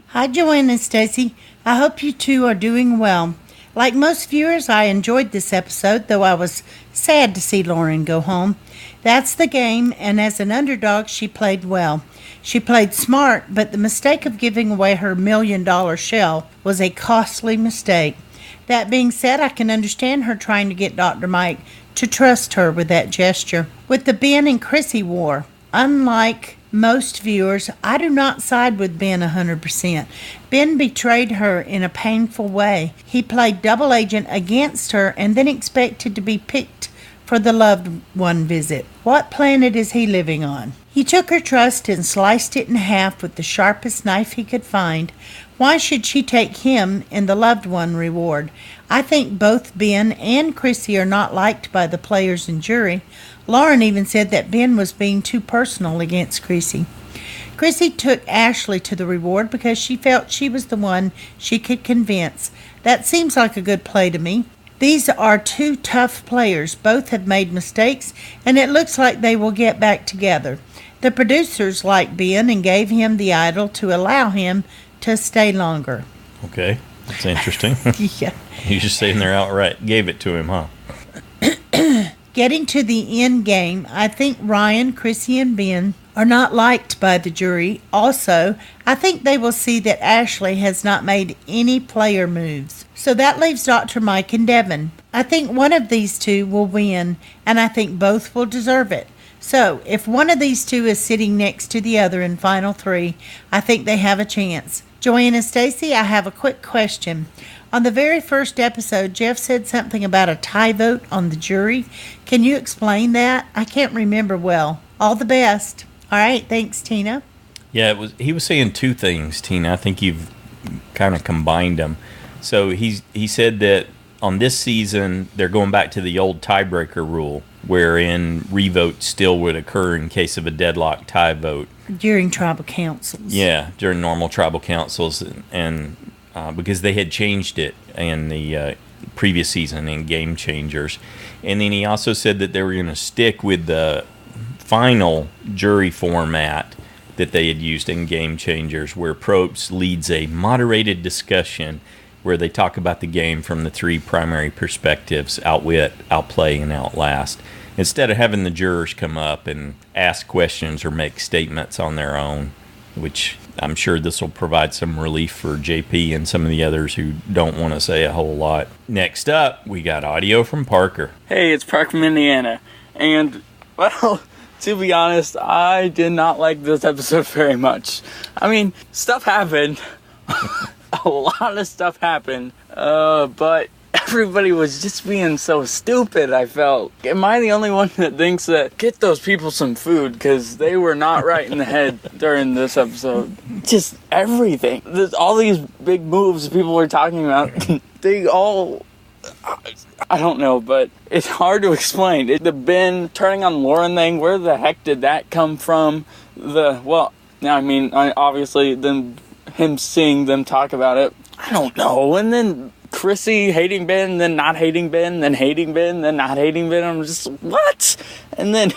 [SPEAKER 1] Hi, Joanne and Stacy. I hope you two are doing well. Like most viewers, I enjoyed this episode, though I was sad to see Lauren go home. That's the game, and as an underdog, she played well. She played smart, but the mistake of giving away her $1 million shell was a costly mistake. That being said, I can understand her trying to get Dr. Mike to trust her with that gesture. With the Ben and Chrissy war, unlike most viewers, I do not side with Ben 100%. Ben betrayed her in a painful way. He played double agent against her and then expected to be picked for the loved one visit. What planet is he living on? He took her trust and sliced it in half with the sharpest knife he could find. Why should she take him in the loved one reward? I think both Ben and Chrissy are not liked by the players and jury. Lauren even said that Ben was being too personal against Chrissy. Chrissy took Ashley to the reward because she felt she was the one she could convince. That seems like a good play to me. These are two tough players. Both have made mistakes, and it looks like they will get back together. The producers liked Ben and gave him the idol to allow him to stay longer.
[SPEAKER 2] Okay, that's interesting.
[SPEAKER 1] Yeah.
[SPEAKER 2] He's just sitting there outright. Gave it to him, huh?
[SPEAKER 1] Getting to the end game, I think Ryan, Chrissy, and Ben are not liked by the jury. Also, I think they will see that Ashley has not made any player moves. So that leaves Dr. Mike and Devin. I think one of these two will win, and I think both will deserve it. So, if one of these two is sitting next to the other in Final 3, I think they have a chance. Joanne and Stacy, I have a quick question. On the very first episode, Jeff said something about a tie vote on the jury. Can you explain that? I can't remember well. All the best. All right, thanks, Tina.
[SPEAKER 2] Yeah, he was saying two things, Tina. I think you've kind of combined them. So he said that on this season, they're going back to the old tiebreaker rule, wherein revote still would occur in case of a deadlock tie vote.
[SPEAKER 1] During tribal councils.
[SPEAKER 2] Yeah, during normal tribal councils, and because they had changed it in the previous season in Game Changers. And then he also said that they were going to stick with the final jury format that they had used in Game Changers, where Probst leads a moderated discussion where they talk about the game from the three primary perspectives: outwit, outplay, and outlast. Instead of having the jurors come up and ask questions or make statements on their own, which I'm sure this will provide some relief for JP and some of the others who don't want to say a whole lot. Next up, we got audio from Parker.
[SPEAKER 13] Hey, it's Parker from Indiana. And, well, to be honest, I did not like this episode very much. I mean, stuff happened. A lot of stuff happened. But everybody was just being so stupid, I felt. Am I the only one that thinks that get those people some food? Because they were not right in the head during this episode. Just everything. All these big moves people were talking about, they all... I don't know, but it's hard to explain. The Ben turning on Lauren thing, where the heck did that come from? Obviously, then him seeing them talk about it, I don't know. And then Chrissy hating Ben, then not hating Ben, then hating Ben, then not hating Ben. I'm just, what? And then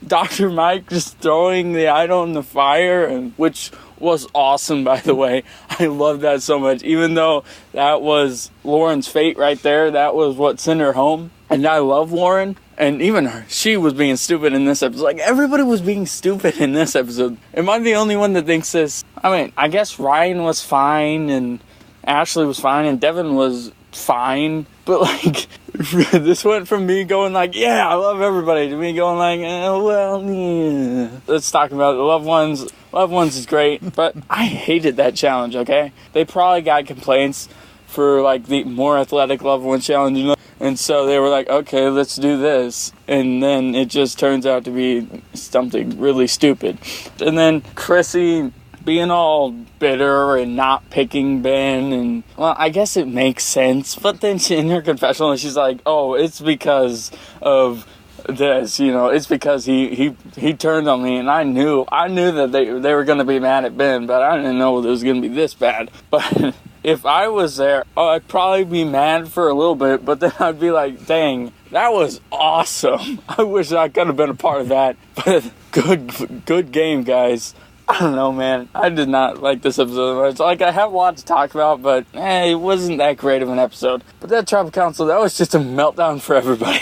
[SPEAKER 13] Dr. Mike just throwing the idol in the fire, which was awesome, by the way. I love that so much. Even though that was Lauren's fate right there, that was what sent her home. And I love Lauren. And even her, she was being stupid in this episode. Like, everybody was being stupid in this episode. Am I the only one that thinks this? I mean, I guess Ryan was fine, and Ashley was fine, and Devin was fine. But, like, this went from me going like, yeah, I love everybody, to me going like, yeah. Let's talk about the loved ones. Loved ones is great, but I hated that challenge, okay? They probably got complaints for, like, the more athletic loved one challenge, you know? And so they were like, okay, let's do this. And then it just turns out to be something really stupid. And then Chrissy being all bitter and not picking Ben, and, well, I guess it makes sense. But then in her confessional, she's like, oh, it's because of this, you know, it's because he turned on me, and I knew that they were going to be mad at Ben, but I didn't know it was going to be this bad. But if I was there, I'd probably be mad for a little bit, but then I'd be like, dang, that was awesome. I wish I could have been a part of that. But good game, guys. I don't know, man. I did not like this episode. It's like I have a lot to talk about, but it wasn't that great of an episode. But that tribal council, that was just a meltdown for everybody.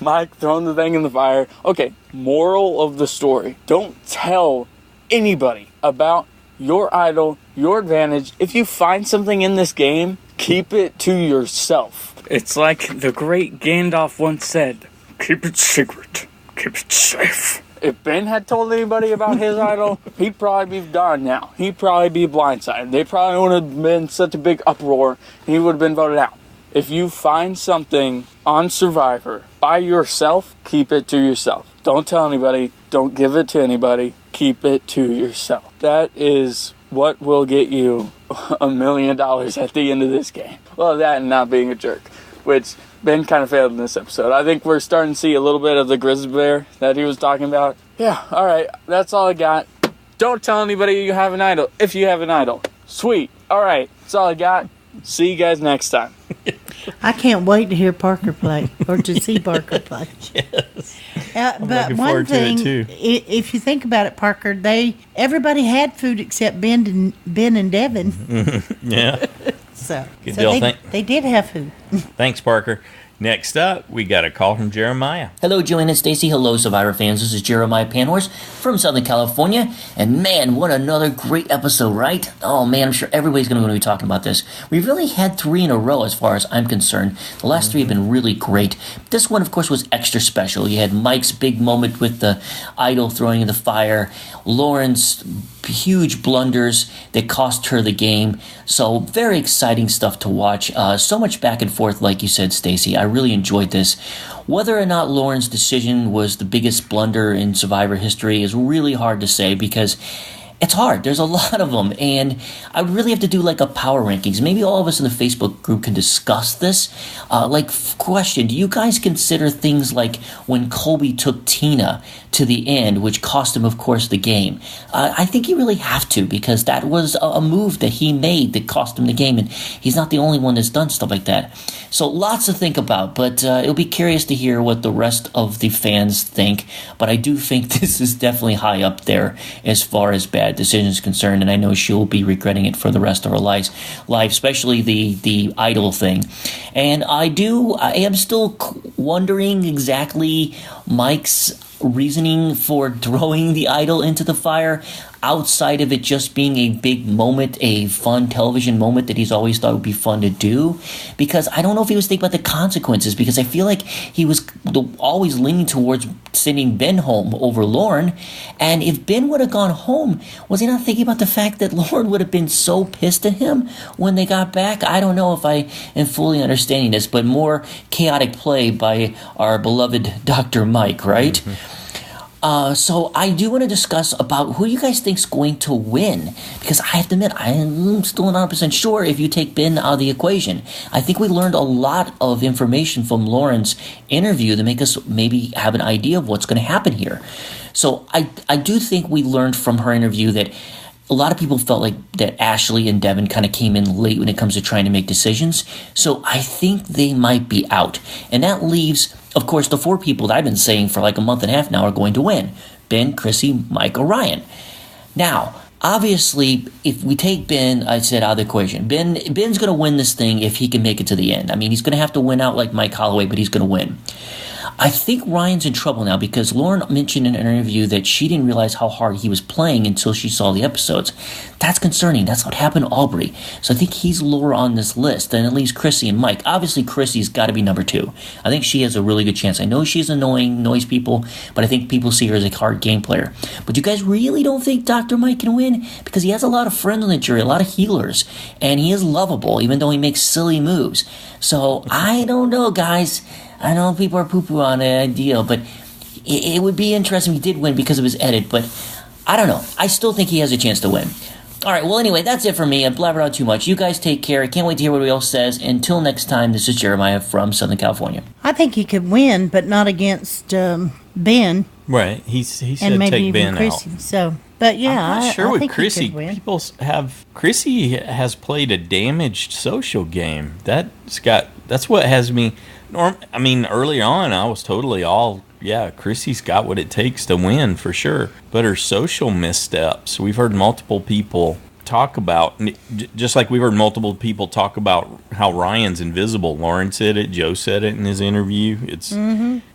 [SPEAKER 13] Mike throwing the thing in the fire. Okay, moral of the story. Don't tell anybody about your idol, your advantage. If you find something in this game, keep it to yourself. It's like the great Gandalf once said, keep it secret, keep it safe. If Ben had told anybody about his idol, he'd probably be gone now. He'd probably be blindsided. They probably wouldn't have been such a big uproar, and he would have been voted out. If you find something on Survivor by yourself, keep it to yourself. Don't tell anybody. Don't give it to anybody. Keep it to yourself. That is what will get you $1 million at the end of this game. Well, that and not being a jerk, which Ben kind of failed in this episode. I think we're starting to see a little bit of the grizzly bear that he was talking about. Yeah, all right, that's all I got. Don't tell anybody you have an idol if you have an idol. Sweet. All right, that's all I got. See you guys next time.
[SPEAKER 1] I can't wait to hear Parker play or to see Parker play.
[SPEAKER 2] Yes.
[SPEAKER 1] But one thing, if you think about it, Parker, everybody had food except Ben and Devin.
[SPEAKER 2] Yeah.
[SPEAKER 1] So
[SPEAKER 2] Good deal.
[SPEAKER 1] They did have food.
[SPEAKER 2] Thanks, Parker. Next up, we got a call from Jeremiah.
[SPEAKER 14] Hello, Joanne and Stacy. Hello, Survivor fans. This is Jeremiah Panhorse from Southern California. And man, what another great episode, right? Oh man, I'm sure everybody's going to be talking about this. We've really had 3 in a row as far as I'm concerned. The last 3 have been really great. This one, of course, was extra special. You had Mike's big moment with the idol throwing in the fire, Lauren's huge blunders that cost her the game. So very exciting stuff to watch. So much back and forth, like you said, Stacy. I really enjoyed this. Whether or not Lauren's decision was the biggest blunder in Survivor history is really hard to say because it's hard. There's a lot of them, and I would really have to do like a power rankings. Maybe all of us in the Facebook group can discuss this. Question, do you guys consider things like when Colby took Tina to the end, which cost him, of course, the game. I think you really have to, because that was a move that he made that cost him the game, and he's not the only one that's done stuff like that. So lots to think about, but it'll be curious to hear what the rest of the fans think. But I do think this is definitely high up there as far as bad decisions concerned, and I know she'll be regretting it for the rest of her life, especially the idol thing. And I am still wondering exactly Mike's reasoning for throwing the idol into the fire, outside of it just being a big moment, a fun television moment that he's always thought would be fun to do. Because I don't know if he was thinking about the consequences, because I feel like he was always leaning towards sending Ben home over Lauren. And if Ben would have gone home, was he not thinking about the fact that Lauren would have been so pissed at him when they got back? I don't know if I am fully understanding this, but more chaotic play by our beloved Dr. Mike, right? Mm-hmm. So I do want to discuss about who you guys think is going to win, because I have to admit, I am still not 100% sure if you take Ben out of the equation. I think we learned a lot of information from Lauren's interview to make us maybe have an idea of what's going to happen here. So I do think we learned from her interview that a lot of people felt like that Ashley and Devin kind of came in late when it comes to trying to make decisions. So I think they might be out. And that leaves, of course, the 4 people that I've been saying for like a month and a half now are going to win. Ben, Chrissy, Mike, Ryan. Now, obviously, if we take Ben, I said, out of the equation, Ben's going to win this thing if he can make it to the end. I mean, he's going to have to win out like Mike Holloway, but he's going to win. I think Ryan's in trouble now, because Lauren mentioned in an interview that she didn't realize how hard he was playing until she saw the episodes. That's concerning. That's what happened to Aubrey. So I think he's lower on this list than at least Chrissy and Mike. Obviously, Chrissy's got to be number 2. I think she has a really good chance. I know she's annoying, annoys people, but I think people see her as a hard game player. But you guys really don't think Dr. Mike can win? Because he has a lot of friends on the jury, a lot of healers, and he is lovable, even though he makes silly moves. So I don't know, guys. I know people are poo-poo on the idea, but it would be interesting if he did win because of his edit, but I don't know. I still think he has a chance to win. All right, well, anyway, that's it for me. I've blabbered on too much. You guys take care. I can't wait to hear what everybody else says. Until next time, this is Jeremiah from Southern California.
[SPEAKER 1] I think he could win, but not against Ben.
[SPEAKER 2] Right. He said
[SPEAKER 1] and maybe
[SPEAKER 2] take
[SPEAKER 1] even
[SPEAKER 2] Ben
[SPEAKER 1] Chrissy.
[SPEAKER 2] out.
[SPEAKER 1] So, but yeah,
[SPEAKER 2] I'm not sure with
[SPEAKER 1] think
[SPEAKER 2] Chrissy.
[SPEAKER 1] he could win.
[SPEAKER 2] Chrissy has played a damaged social game. That's what has me. I mean, early on, I was totally Chrissy's got what it takes to win for sure. But her social missteps, we've heard multiple people talk about, just like we've heard multiple people talk about how Ryan's invisible. Lauren said it, Joe said it in his interview.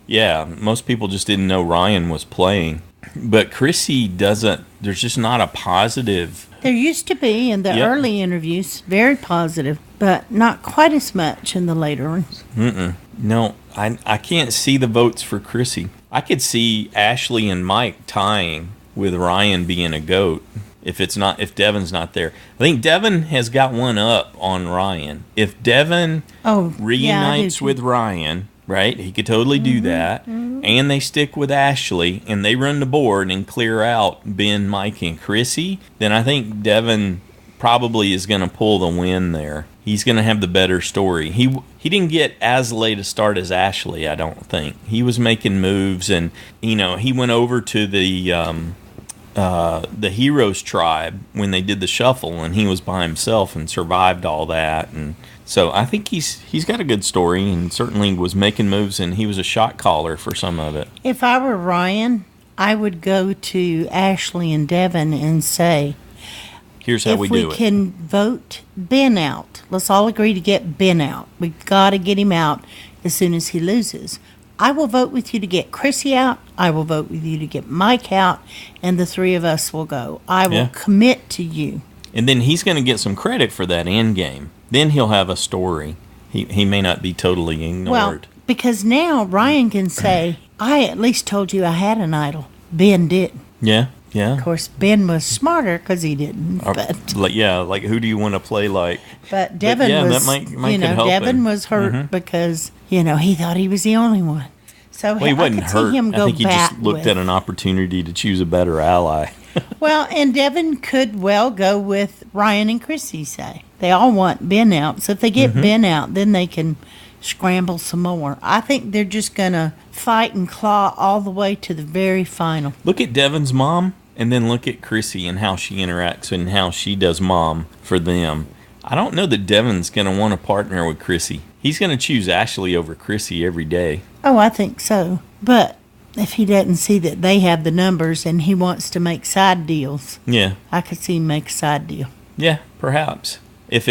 [SPEAKER 2] Most people just didn't know Ryan was playing. But Chrissy doesn't, there's just not a positive.
[SPEAKER 1] There used to be in the early interviews, very positive, but not quite as much in the later ones.
[SPEAKER 2] No, I can't see the votes for Chrissy. I could see Ashley and Mike tying with Ryan being a GOAT if Devin's not there. I think Devin has got one up on Ryan. If Devin reunites with Ryan, right, he could totally do that, and they stick with Ashley, and they run the board and clear out Ben, Mike, and Chrissy, then I think Devin probably is going to pull the win there. He's going to have the better story. He didn't get as late a start as Ashley, I don't think. He was making moves, and he went over to the Heroes tribe when they did the shuffle, and he was by himself and survived all that. And so I think he's got a good story, and certainly was making moves, and he was a shot caller for some of it.
[SPEAKER 1] If I were Ryan, I would go to Ashley and Devin and say,
[SPEAKER 2] here's how we do it.
[SPEAKER 1] If we can vote Ben out, let's all agree to get Ben out. We've got to get him out as soon as he loses. I will vote with you to get Chrissy out. I will vote with you to get Mike out, and the 3 of us will go. I will commit to you.
[SPEAKER 2] And then he's going to get some credit for that end game. Then he'll have a story. He may not be totally ignored.
[SPEAKER 1] Well, because now Ryan can say, I at least told you I had an idol. Ben didn't.
[SPEAKER 2] Yeah.
[SPEAKER 1] Of course, Ben was smarter because he didn't. But
[SPEAKER 2] like who do you want to play like?
[SPEAKER 1] But Devin was,
[SPEAKER 2] that might help
[SPEAKER 1] Devin
[SPEAKER 2] him.
[SPEAKER 1] was hurt because he thought he was the only one. So
[SPEAKER 2] he wasn't hurt.
[SPEAKER 1] Him go
[SPEAKER 2] I think he just looked at an opportunity to choose a better ally.
[SPEAKER 1] Well, and Devin could well go with Ryan and Chrissy. Say they all want Ben out. So if they get Ben out, then they can scramble some more. I think they're just going to fight and claw all the way to the very final.
[SPEAKER 2] Look at Devin's mom, and then look at Chrissy and how she interacts and how she does mom for them. I don't know that Devin's going to want to partner with Chrissy. He's going to choose Ashley over Chrissy every day.
[SPEAKER 1] Oh, I think so. But if he doesn't see that they have the numbers and he wants to make side deals,
[SPEAKER 2] yeah,
[SPEAKER 1] I could see him make a side deal.
[SPEAKER 2] Yeah, perhaps. If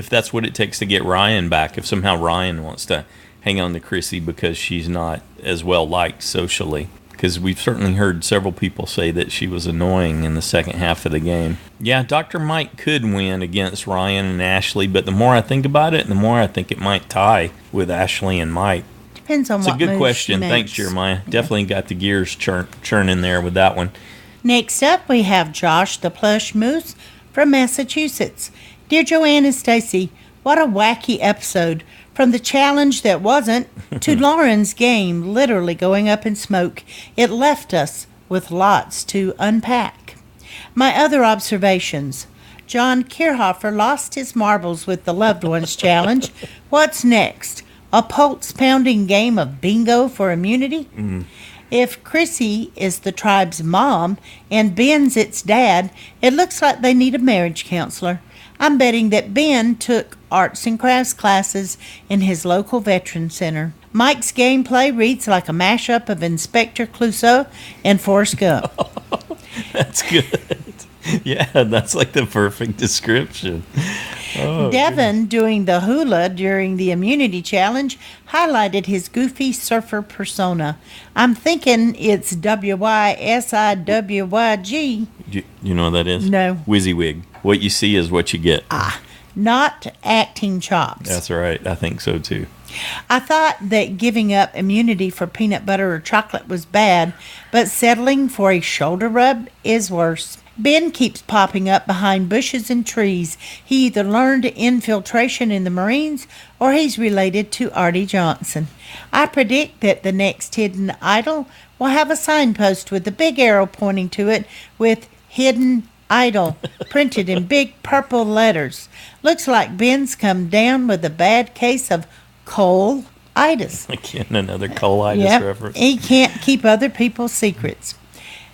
[SPEAKER 2] that's what it takes to get Ryan back, if somehow Ryan wants to hang on to Chrissy because she's not as well liked socially. Because we've certainly heard several people say that she was annoying in the second half of the game. Yeah, Dr. Mike could win against Ryan and Ashley, but the more I think about it, the more I think it might tie with Ashley and Mike.
[SPEAKER 1] Depends on what
[SPEAKER 2] It's a good
[SPEAKER 1] move
[SPEAKER 2] question.
[SPEAKER 1] she makes.
[SPEAKER 2] Thanks, Jeremiah. Definitely got the gears churning there with that one.
[SPEAKER 1] Next up, we have Josh the Plush Moose from Massachusetts. Dear Joanne and Stacy, what a wacky episode. From the challenge that wasn't to Lauren's game literally going up in smoke, it left us with lots to unpack. My other observations. John Kierhofer lost his marbles with the Loved Ones challenge. What's next? A pulse-pounding game of bingo for immunity? If Chrissy is the tribe's mom and Ben's its dad, it looks like they need a marriage counselor. I'm betting that Ben took arts and crafts classes in his local veteran center. Mike's gameplay reads like a mashup of Inspector Clouseau and Forrest Gump.
[SPEAKER 2] That's good. Yeah, that's like the perfect description. Oh,
[SPEAKER 1] Devin, doing the hula during the immunity challenge, highlighted his goofy surfer persona. I'm thinking it's WYSIWYG.
[SPEAKER 2] You know what that is?
[SPEAKER 1] No.
[SPEAKER 2] WYSIWYG. What you see is what you get.
[SPEAKER 1] Not acting chops.
[SPEAKER 2] That's right. I think so, too.
[SPEAKER 1] I thought that giving up immunity for peanut butter or chocolate was bad, but settling for a shoulder rub is worse. Ben keeps popping up behind bushes and trees. He either learned infiltration in the Marines or he's related to Artie Johnson. I predict that the next hidden idol will have a signpost with a big arrow pointing to it with Hidden Idol printed in big purple letters. Looks like Ben's come down with a bad case of colitis.
[SPEAKER 2] Again, another colitis
[SPEAKER 1] Yep.
[SPEAKER 2] reference.
[SPEAKER 1] He can't keep other people's secrets.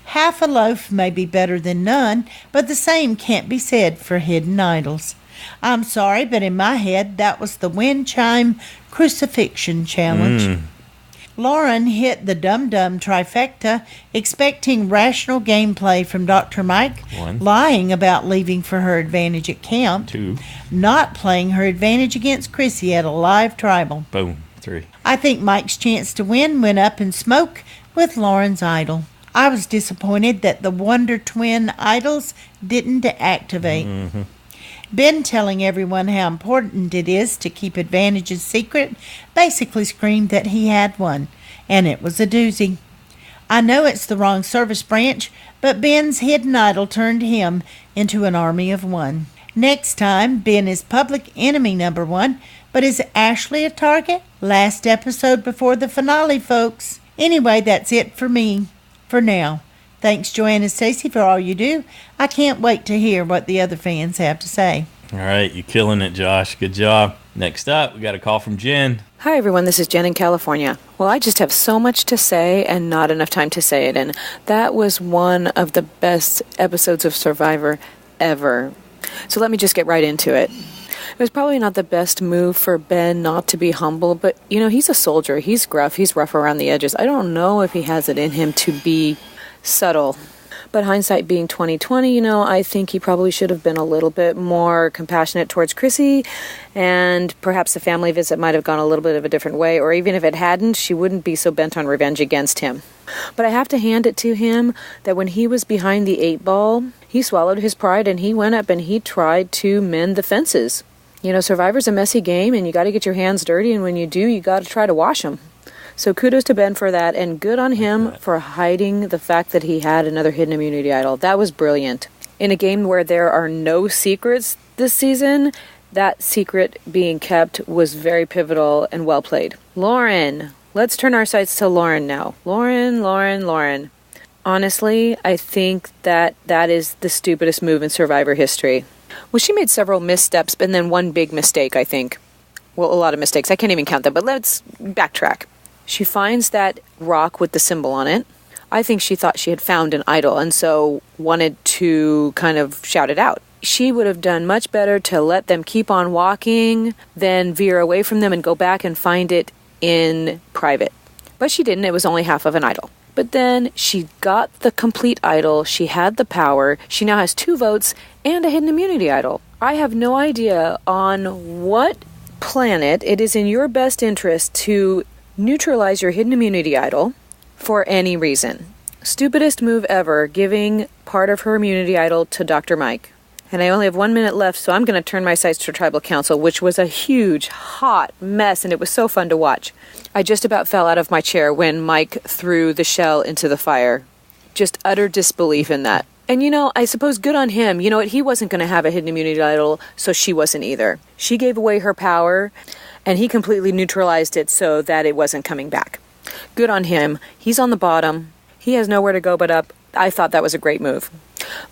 [SPEAKER 1] Half a loaf may be better than none, but the same can't be said for hidden idols. I'm sorry, but in my head, that was the wind chime crucifixion challenge. Lauren hit the dum-dum trifecta, expecting rational gameplay from Dr. Mike,
[SPEAKER 2] 1,
[SPEAKER 1] lying about leaving for her advantage at camp,
[SPEAKER 2] 2,
[SPEAKER 1] not playing her advantage against Chrissy at a live tribal.
[SPEAKER 2] boom, 3.
[SPEAKER 1] I think Mike's chance to win went up in smoke with Lauren's idol. I was disappointed that the Wonder Twin idols didn't activate. Ben telling everyone how important it is to keep advantages secret basically screamed that he had one, and it was a doozy. I know it's the wrong service branch, but Ben's hidden idol turned him into an army of one. Next time, Ben is public enemy number 1, but is Ashley a target? Last episode before the finale, folks. Anyway, that's it for me. For now. Thanks, Joanne and Stacy, for all you do. I can't wait to hear what the other fans have to say.
[SPEAKER 2] All right, you're killing it, Josh. Good job. Next up, we got a call from Jen.
[SPEAKER 15] Hi, everyone. This is Jen in California. Well, I just have so much to say and not enough time to say it. And that was one of the best episodes of Survivor ever. So let me just get right into it. It was probably not the best move for Ben not to be humble, but, you know, he's a soldier. He's gruff. He's rough around the edges. I don't know if he has it in him to be subtle. But hindsight being 20/20, you know, I think he probably should have been a little bit more compassionate towards Chrissy, and perhaps the family visit might have gone a little bit of a different way, or even if it hadn't, she wouldn't be so bent on revenge against him. But I have to hand it to him that when he was behind the 8-ball, he swallowed his pride and he went up and he tried to mend the fences. You know, Survivor's a messy game, and you got to get your hands dirty, and when you do, you got to try to wash them. So kudos to Ben for that, and good on him for hiding the fact that he had another hidden immunity idol. That was brilliant. In a game where there are no secrets this season, that secret being kept was very pivotal and well played. Lauren. Let's turn our sights to Lauren now. Lauren. Honestly, I think that is the stupidest move in Survivor history. Well, she made several missteps and then one big mistake, I think. Well, a lot of mistakes. I can't even count them, but let's backtrack. She finds that rock with the symbol on it. I think she thought she had found an idol and so wanted to kind of shout it out. She would have done much better to let them keep on walking, then veer away from them and go back and find it in private. But she didn't. It was only half of an idol. But then she got the complete idol. She had the power. She now has 2 votes and a hidden immunity idol. I have no idea on what planet it is in your best interest to neutralize your hidden immunity idol for any reason. Stupidest move ever, giving part of her immunity idol to Dr. Mike. And I only have 1 minute left, so I'm going to turn my sights to Tribal Council, which was a huge, hot mess, and it was so fun to watch. I just about fell out of my chair when Mike threw the shell into the fire. Just utter disbelief in that. And I suppose good on him. You know what? He wasn't going to have a hidden immunity idol, so she wasn't either. She gave away her power, and he completely neutralized it so that it wasn't coming back. Good on him. He's on the bottom. He has nowhere to go but up. I thought that was a great move.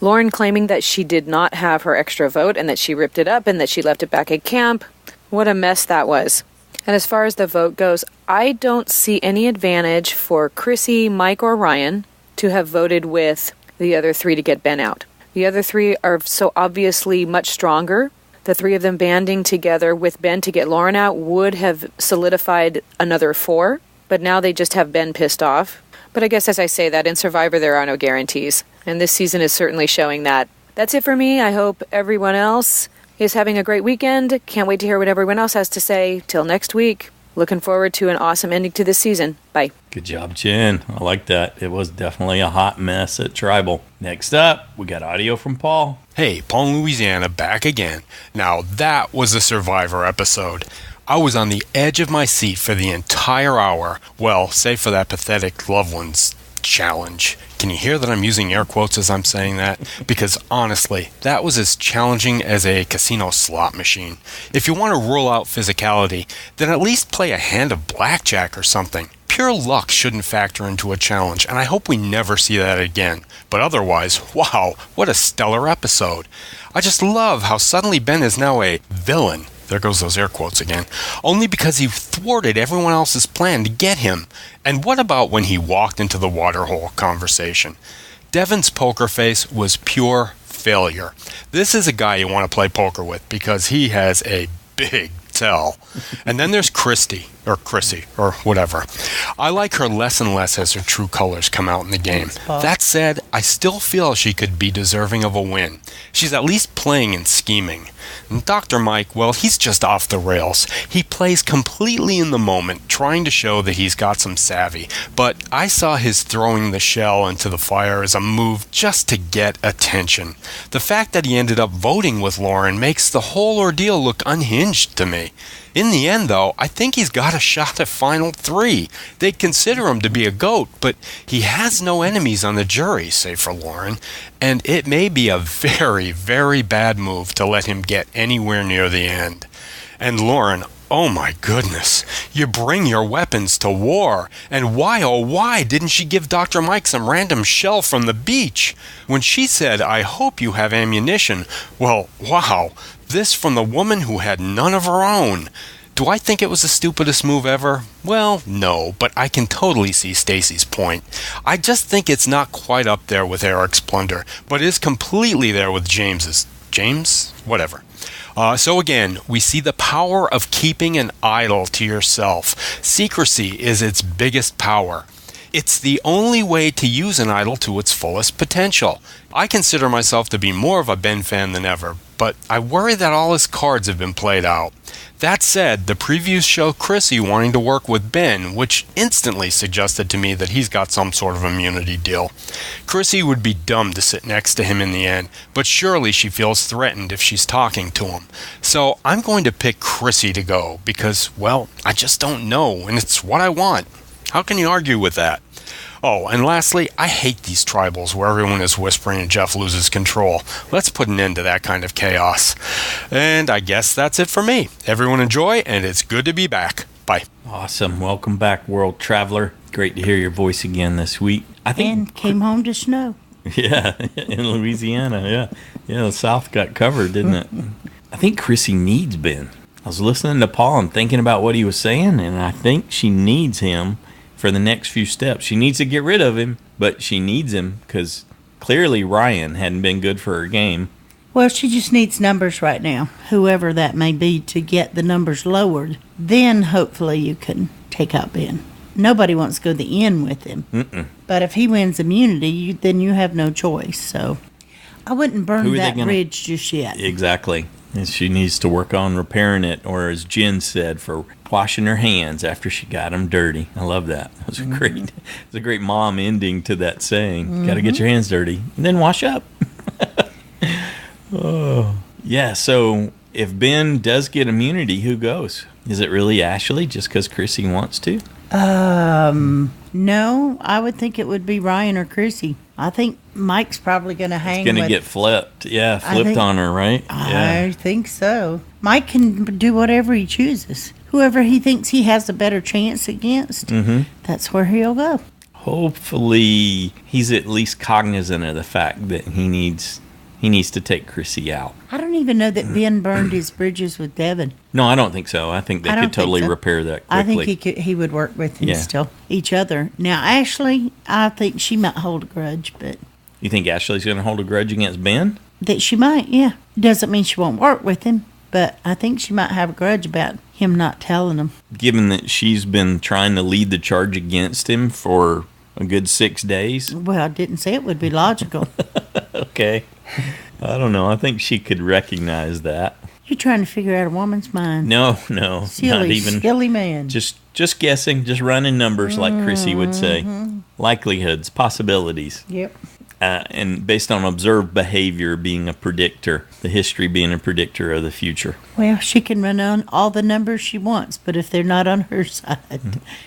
[SPEAKER 15] Lauren claiming that she did not have her extra vote and that she ripped it up and that she left it back at camp. What a mess that was. And as far as the vote goes, I don't see any advantage for Chrissy, Mike, or Ryan to have voted with the other 3 to get Ben out. The other 3 are so obviously much stronger. The 3 of them banding together with Ben to get Lauren out would have solidified another 4. But now they just have Ben pissed off. But I guess as I say that, in Survivor there are no guarantees. And this season is certainly showing that. That's it for me. I hope everyone else is having a great weekend. Can't wait to hear what everyone else has to say. Till next week. Looking forward to an awesome ending to this season. Bye.
[SPEAKER 2] Good job, Jen. I like that. It was definitely a hot mess at Tribal. Next up, we got audio from Paul.
[SPEAKER 16] Hey, Paul in Louisiana, back again. Now, that was a Survivor episode. I was on the edge of my seat for the entire hour. Well, save for that pathetic loved ones challenge. Can you hear that I'm using air quotes as I'm saying that? Because honestly, that was as challenging as a casino slot machine. If you want to rule out physicality, then at least play a hand of blackjack or something. Pure luck shouldn't factor into a challenge, and I hope we never see that again. But otherwise, wow, what a stellar episode. I just love how suddenly Ben is now a villain. There goes those air quotes again. Only because he thwarted everyone else's plan to get him. And what about when he walked into the waterhole conversation? Devin's poker face was pure failure. This is a guy you want to play poker with because he has a big tell. And then there's Chrissy, or whatever. I like her less and less as her true colors come out in the game. That said, I still feel she could be deserving of a win. She's at least playing and scheming. And Dr. Mike, well, he's just off the rails. He plays completely in the moment, trying to show that he's got some savvy. But I saw his throwing the shell into the fire as a move just to get attention. The fact that he ended up voting with Lauren makes the whole ordeal look unhinged to me. In the end, though, I think he's got a shot at Final 3. They'd consider him to be a GOAT, but he has no enemies on the jury, save for Lauren, and it may be a very, very bad move to let him get anywhere near the end. And Lauren, oh my goodness, you bring your weapons to war, and why, oh why, didn't she give Dr. Mike some random shell from the beach? When she said, I hope you have ammunition, well, wow, this from the woman who had none of her own. Do I think it was the stupidest move ever? Well, no, but I can totally see Stacy's point. I just think it's not quite up there with Eric's plunder, but is completely there with James's. James? Whatever. So again, we see the power of keeping an idol to yourself. Secrecy is its biggest power. It's the only way to use an idol to its fullest potential. I consider myself to be more of a Ben fan than ever, but I worry that all his cards have been played out. That said, the previews show Chrissy wanting to work with Ben, which instantly suggested to me that he's got some sort of immunity deal. Chrissy would be dumb to sit next to him in the end, but surely she feels threatened if she's talking to him. So I'm going to pick Chrissy to go because, well, I just don't know, and it's what I want. How can you argue with that? Oh, and lastly, I hate these tribals where everyone is whispering and Jeff loses control. Let's put an end to that kind of chaos. And I guess that's it for me. Everyone enjoy, and it's good to be back. Bye.
[SPEAKER 2] Awesome. Welcome back, World Traveler. Great to hear your voice again this week.
[SPEAKER 1] And came home to snow.
[SPEAKER 2] Yeah, in Louisiana, yeah. Yeah, the South got covered, didn't it? I think Chrissy needs Ben. I was listening to Paul and thinking about what he was saying, and I think she needs him for the next few steps. She needs to get rid of him, but she needs him because clearly Ryan hadn't been good for her game.
[SPEAKER 1] Well, she just needs numbers right now, whoever that may be, to get the numbers lowered. Then hopefully you can take out Ben. Nobody wants to go to the end with him.
[SPEAKER 2] Mm-mm.
[SPEAKER 1] But if he wins immunity, then you have no choice. So I wouldn't burn that bridge just yet.
[SPEAKER 2] Exactly. And she needs to work on repairing it, or as Jen said, for washing her hands after she got them dirty. I love that. It was a great mom ending to that saying. Got to get your hands dirty and then wash up. Oh, yeah. So if Ben does get immunity, who goes? Is it really Ashley just because Chrissy wants to?
[SPEAKER 1] No, I would think it would be Ryan or Chrissy. I think Mike's probably going to hang.
[SPEAKER 2] It's going to get flipped. Yeah, flipped on her, right?
[SPEAKER 1] I think so. Mike can do whatever he chooses. Whoever he thinks he has a better chance against, that's where he'll go.
[SPEAKER 2] Hopefully, he's at least cognizant of the fact that he needs to take Chrissy out.
[SPEAKER 1] I don't even know that Ben burned his bridges with Devin.
[SPEAKER 2] No, I don't think so. I think they could totally repair that quickly.
[SPEAKER 1] I think he would work with him still, each other. Now, Ashley, I think she might hold a grudge, but...
[SPEAKER 2] You think Ashley's going to hold a grudge against Ben?
[SPEAKER 1] That she might, yeah. Doesn't mean she won't work with him, but I think she might have a grudge about him not telling him.
[SPEAKER 2] Given that she's been trying to lead the charge against him for a good 6 days?
[SPEAKER 1] Well, I didn't say it would be logical.
[SPEAKER 2] Okay. I don't know. I think she could recognize that.
[SPEAKER 1] You're trying to figure out a woman's mind.
[SPEAKER 2] No.
[SPEAKER 1] Silly man.
[SPEAKER 2] Just guessing, just running numbers like Chrissy would say. Likelihoods, possibilities.
[SPEAKER 1] Yep.
[SPEAKER 2] And based on observed behavior being a predictor, the history being a predictor of the future.
[SPEAKER 1] Well, she can run on all the numbers she wants, but if they're not on her side,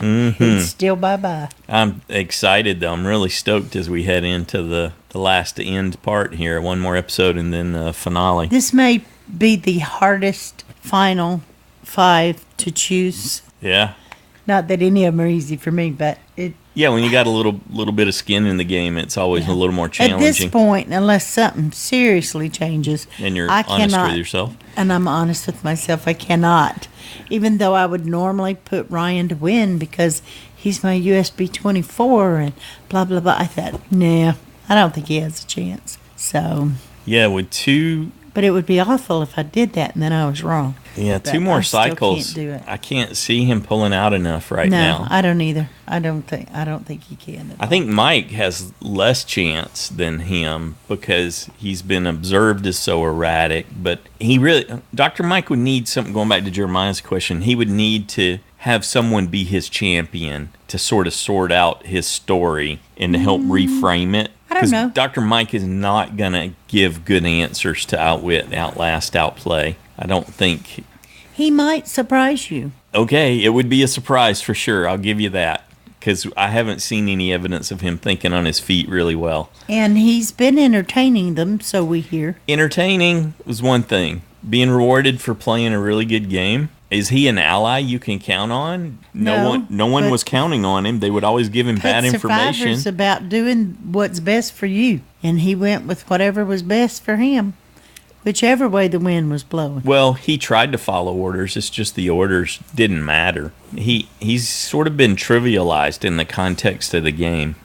[SPEAKER 1] it's still bye-bye.
[SPEAKER 2] I'm excited, though. I'm really stoked as we head into the last end part here. One more episode and then the finale.
[SPEAKER 1] This may be the hardest final 5 to choose.
[SPEAKER 2] Yeah.
[SPEAKER 1] Not that any of them are easy for me, but it...
[SPEAKER 2] Yeah, when you got a little bit of skin in the game, it's always a little more challenging.
[SPEAKER 1] At this point, unless something seriously changes,
[SPEAKER 2] and you're honest with yourself.
[SPEAKER 1] And I'm honest with myself, I cannot. Even though I would normally put Ryan to win because he's my USB 24 and blah, blah, blah. I thought, nah, I don't think he has a chance. So...
[SPEAKER 2] Yeah, with 2...
[SPEAKER 1] But it would be awful if I did that and then I was wrong.
[SPEAKER 2] Yeah, but 2 more cycles.
[SPEAKER 1] Can't do it.
[SPEAKER 2] I can't see him pulling out enough now.
[SPEAKER 1] No, I don't either. I don't think he can.
[SPEAKER 2] I think Mike has less chance than him because he's been observed as so erratic. But Dr. Mike would need something. Going back to Jeremiah's question, he would need to have someone be his champion to sort of sort out his story and to help reframe it.
[SPEAKER 1] I don't know.
[SPEAKER 2] Dr. Mike is not going to give good answers to outwit, outlast, outplay. I don't think.
[SPEAKER 1] He might surprise you.
[SPEAKER 2] Okay, it would be a surprise for sure. I'll give you that. Because I haven't seen any evidence of him thinking on his feet really well.
[SPEAKER 1] And he's been entertaining them, so we hear.
[SPEAKER 2] Entertaining was one thing. Being rewarded for playing a really good game. Is he an ally you can count on? No one was counting on him. They would always give him bad information.
[SPEAKER 1] Survivor's about doing what's best for you. And he went with whatever was best for him. Whichever way the wind was blowing.
[SPEAKER 2] Well, he tried to follow orders. It's just the orders didn't matter. He's sort of been trivialized in the context of the game.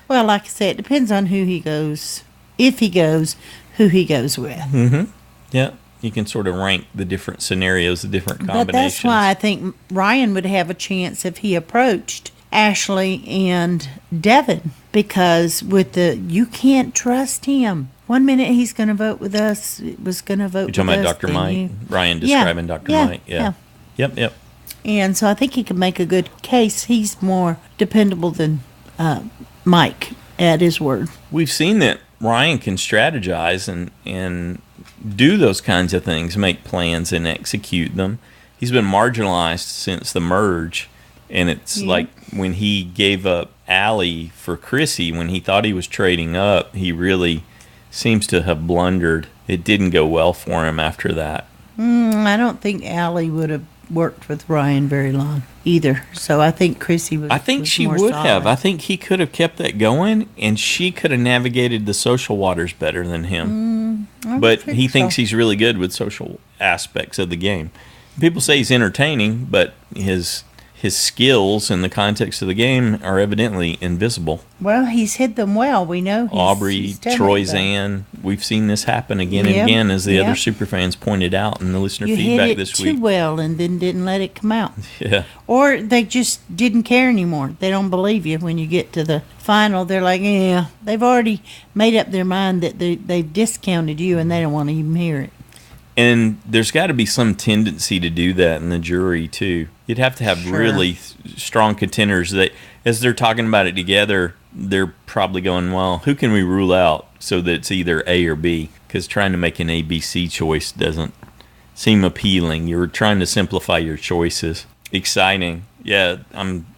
[SPEAKER 1] Well, like I said, it depends on who he goes. If he goes, who he goes with.
[SPEAKER 2] Mm-hmm. Yeah. You can sort of rank the different scenarios, the different combinations.
[SPEAKER 1] But that's why I think Ryan would have a chance if he approached Ashley and Devin. Because you can't trust him. 1 minute he's going to vote with us. It was going to vote with us.
[SPEAKER 2] You're talking about Dr. Mike? Ryan describing Dr. Mike. Yeah. Yep.
[SPEAKER 1] And so I think he can make a good case. He's more dependable than Mike at his word.
[SPEAKER 2] We've seen that Ryan can strategize and do those kinds of things, make plans and execute them. He's been marginalized since the merge, and it's like when he gave up Allie for Chrissy, when he thought he was trading up, he really seems to have blundered. It didn't go well for him after that.
[SPEAKER 1] I don't think Allie would have worked with Ryan very long either. So I think Chrissy was.
[SPEAKER 2] I think she would have. I think he could have kept that going, and she could have navigated the social waters better than him. But he thinks he's really good with social aspects of the game. People say he's entertaining, but his skills in the context of the game are evidently invisible.
[SPEAKER 1] Well, he's hid them well. We know
[SPEAKER 2] Aubrey, Troyzanne, we've seen this happen again and again, as the other superfans pointed out in the listener feedback this week.
[SPEAKER 1] You hid it too well and then didn't let it come out.
[SPEAKER 2] Yeah.
[SPEAKER 1] Or they just didn't care anymore. They don't believe you when you get to the final. They're like, yeah, they've already made up their mind that they've discounted you and they don't want to even hear it.
[SPEAKER 2] And there's got to be some tendency to do that in the jury, too. You'd have to have really strong contenders that, as they're talking about it together, they're probably going, well, who can we rule out so that it's either A or B? Because trying to make an ABC choice doesn't seem appealing. You're trying to simplify your choices. Exciting. Yeah,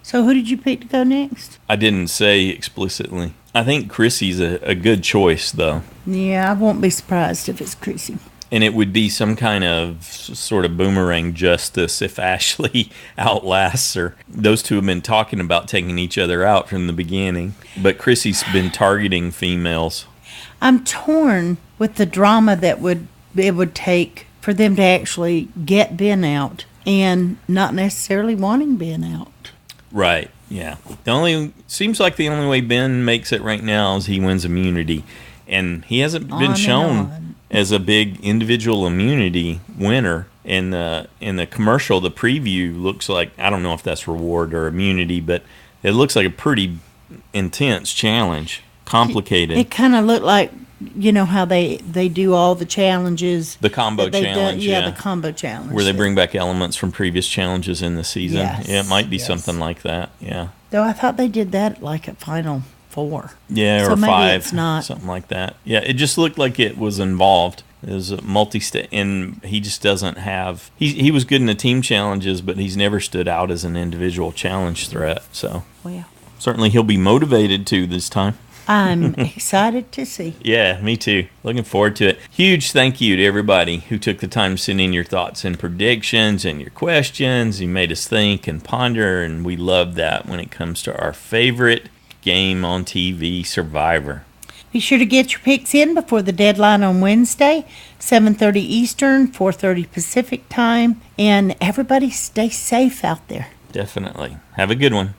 [SPEAKER 1] So who did you pick to go next?
[SPEAKER 2] I didn't say explicitly. I think Chrissy's a good choice, though.
[SPEAKER 1] Yeah, I won't be surprised if it's Chrissy.
[SPEAKER 2] And it would be some kind of sort of boomerang justice if Ashley outlasts her. Those two have been talking about taking each other out from the beginning. But Chrissy's been targeting females.
[SPEAKER 1] I'm torn with the drama that it would take for them to actually get Ben out and not necessarily wanting Ben out.
[SPEAKER 2] Right, yeah. Seems like the only way Ben makes it right now is he wins immunity. And he hasn't been shown as a big individual immunity winner. In the commercial, the preview looks like, I don't know if that's reward or immunity, but it looks like a pretty intense challenge, complicated.
[SPEAKER 1] It kind of looked like, you know, how they do all the challenges.
[SPEAKER 2] The combo challenge,
[SPEAKER 1] the combo challenge.
[SPEAKER 2] Where they bring back elements from previous challenges in the season.
[SPEAKER 1] Yes,
[SPEAKER 2] yeah, it might be something like that, yeah.
[SPEAKER 1] Though I thought they did that like at Final 4.
[SPEAKER 2] Yeah,
[SPEAKER 1] so
[SPEAKER 2] or
[SPEAKER 1] maybe
[SPEAKER 2] 5,
[SPEAKER 1] it's not.
[SPEAKER 2] something like that. Yeah, it just looked like it was involved. It was a multi-state, and he just doesn't have... He was good in the team challenges, but he's never stood out as an individual challenge threat. So certainly he'll be motivated to this time.
[SPEAKER 1] I'm excited to see.
[SPEAKER 2] Yeah, me too. Looking forward to it. Huge thank you to everybody who took the time to send in your thoughts and predictions and your questions. You made us think and ponder, and we love that when it comes to our favorite game on TV, Survivor.
[SPEAKER 1] Be sure to get your picks in before the deadline on Wednesday, 7:30 Eastern, 4:30 Pacific time, and everybody stay safe out there.
[SPEAKER 2] Definitely. Have a good one.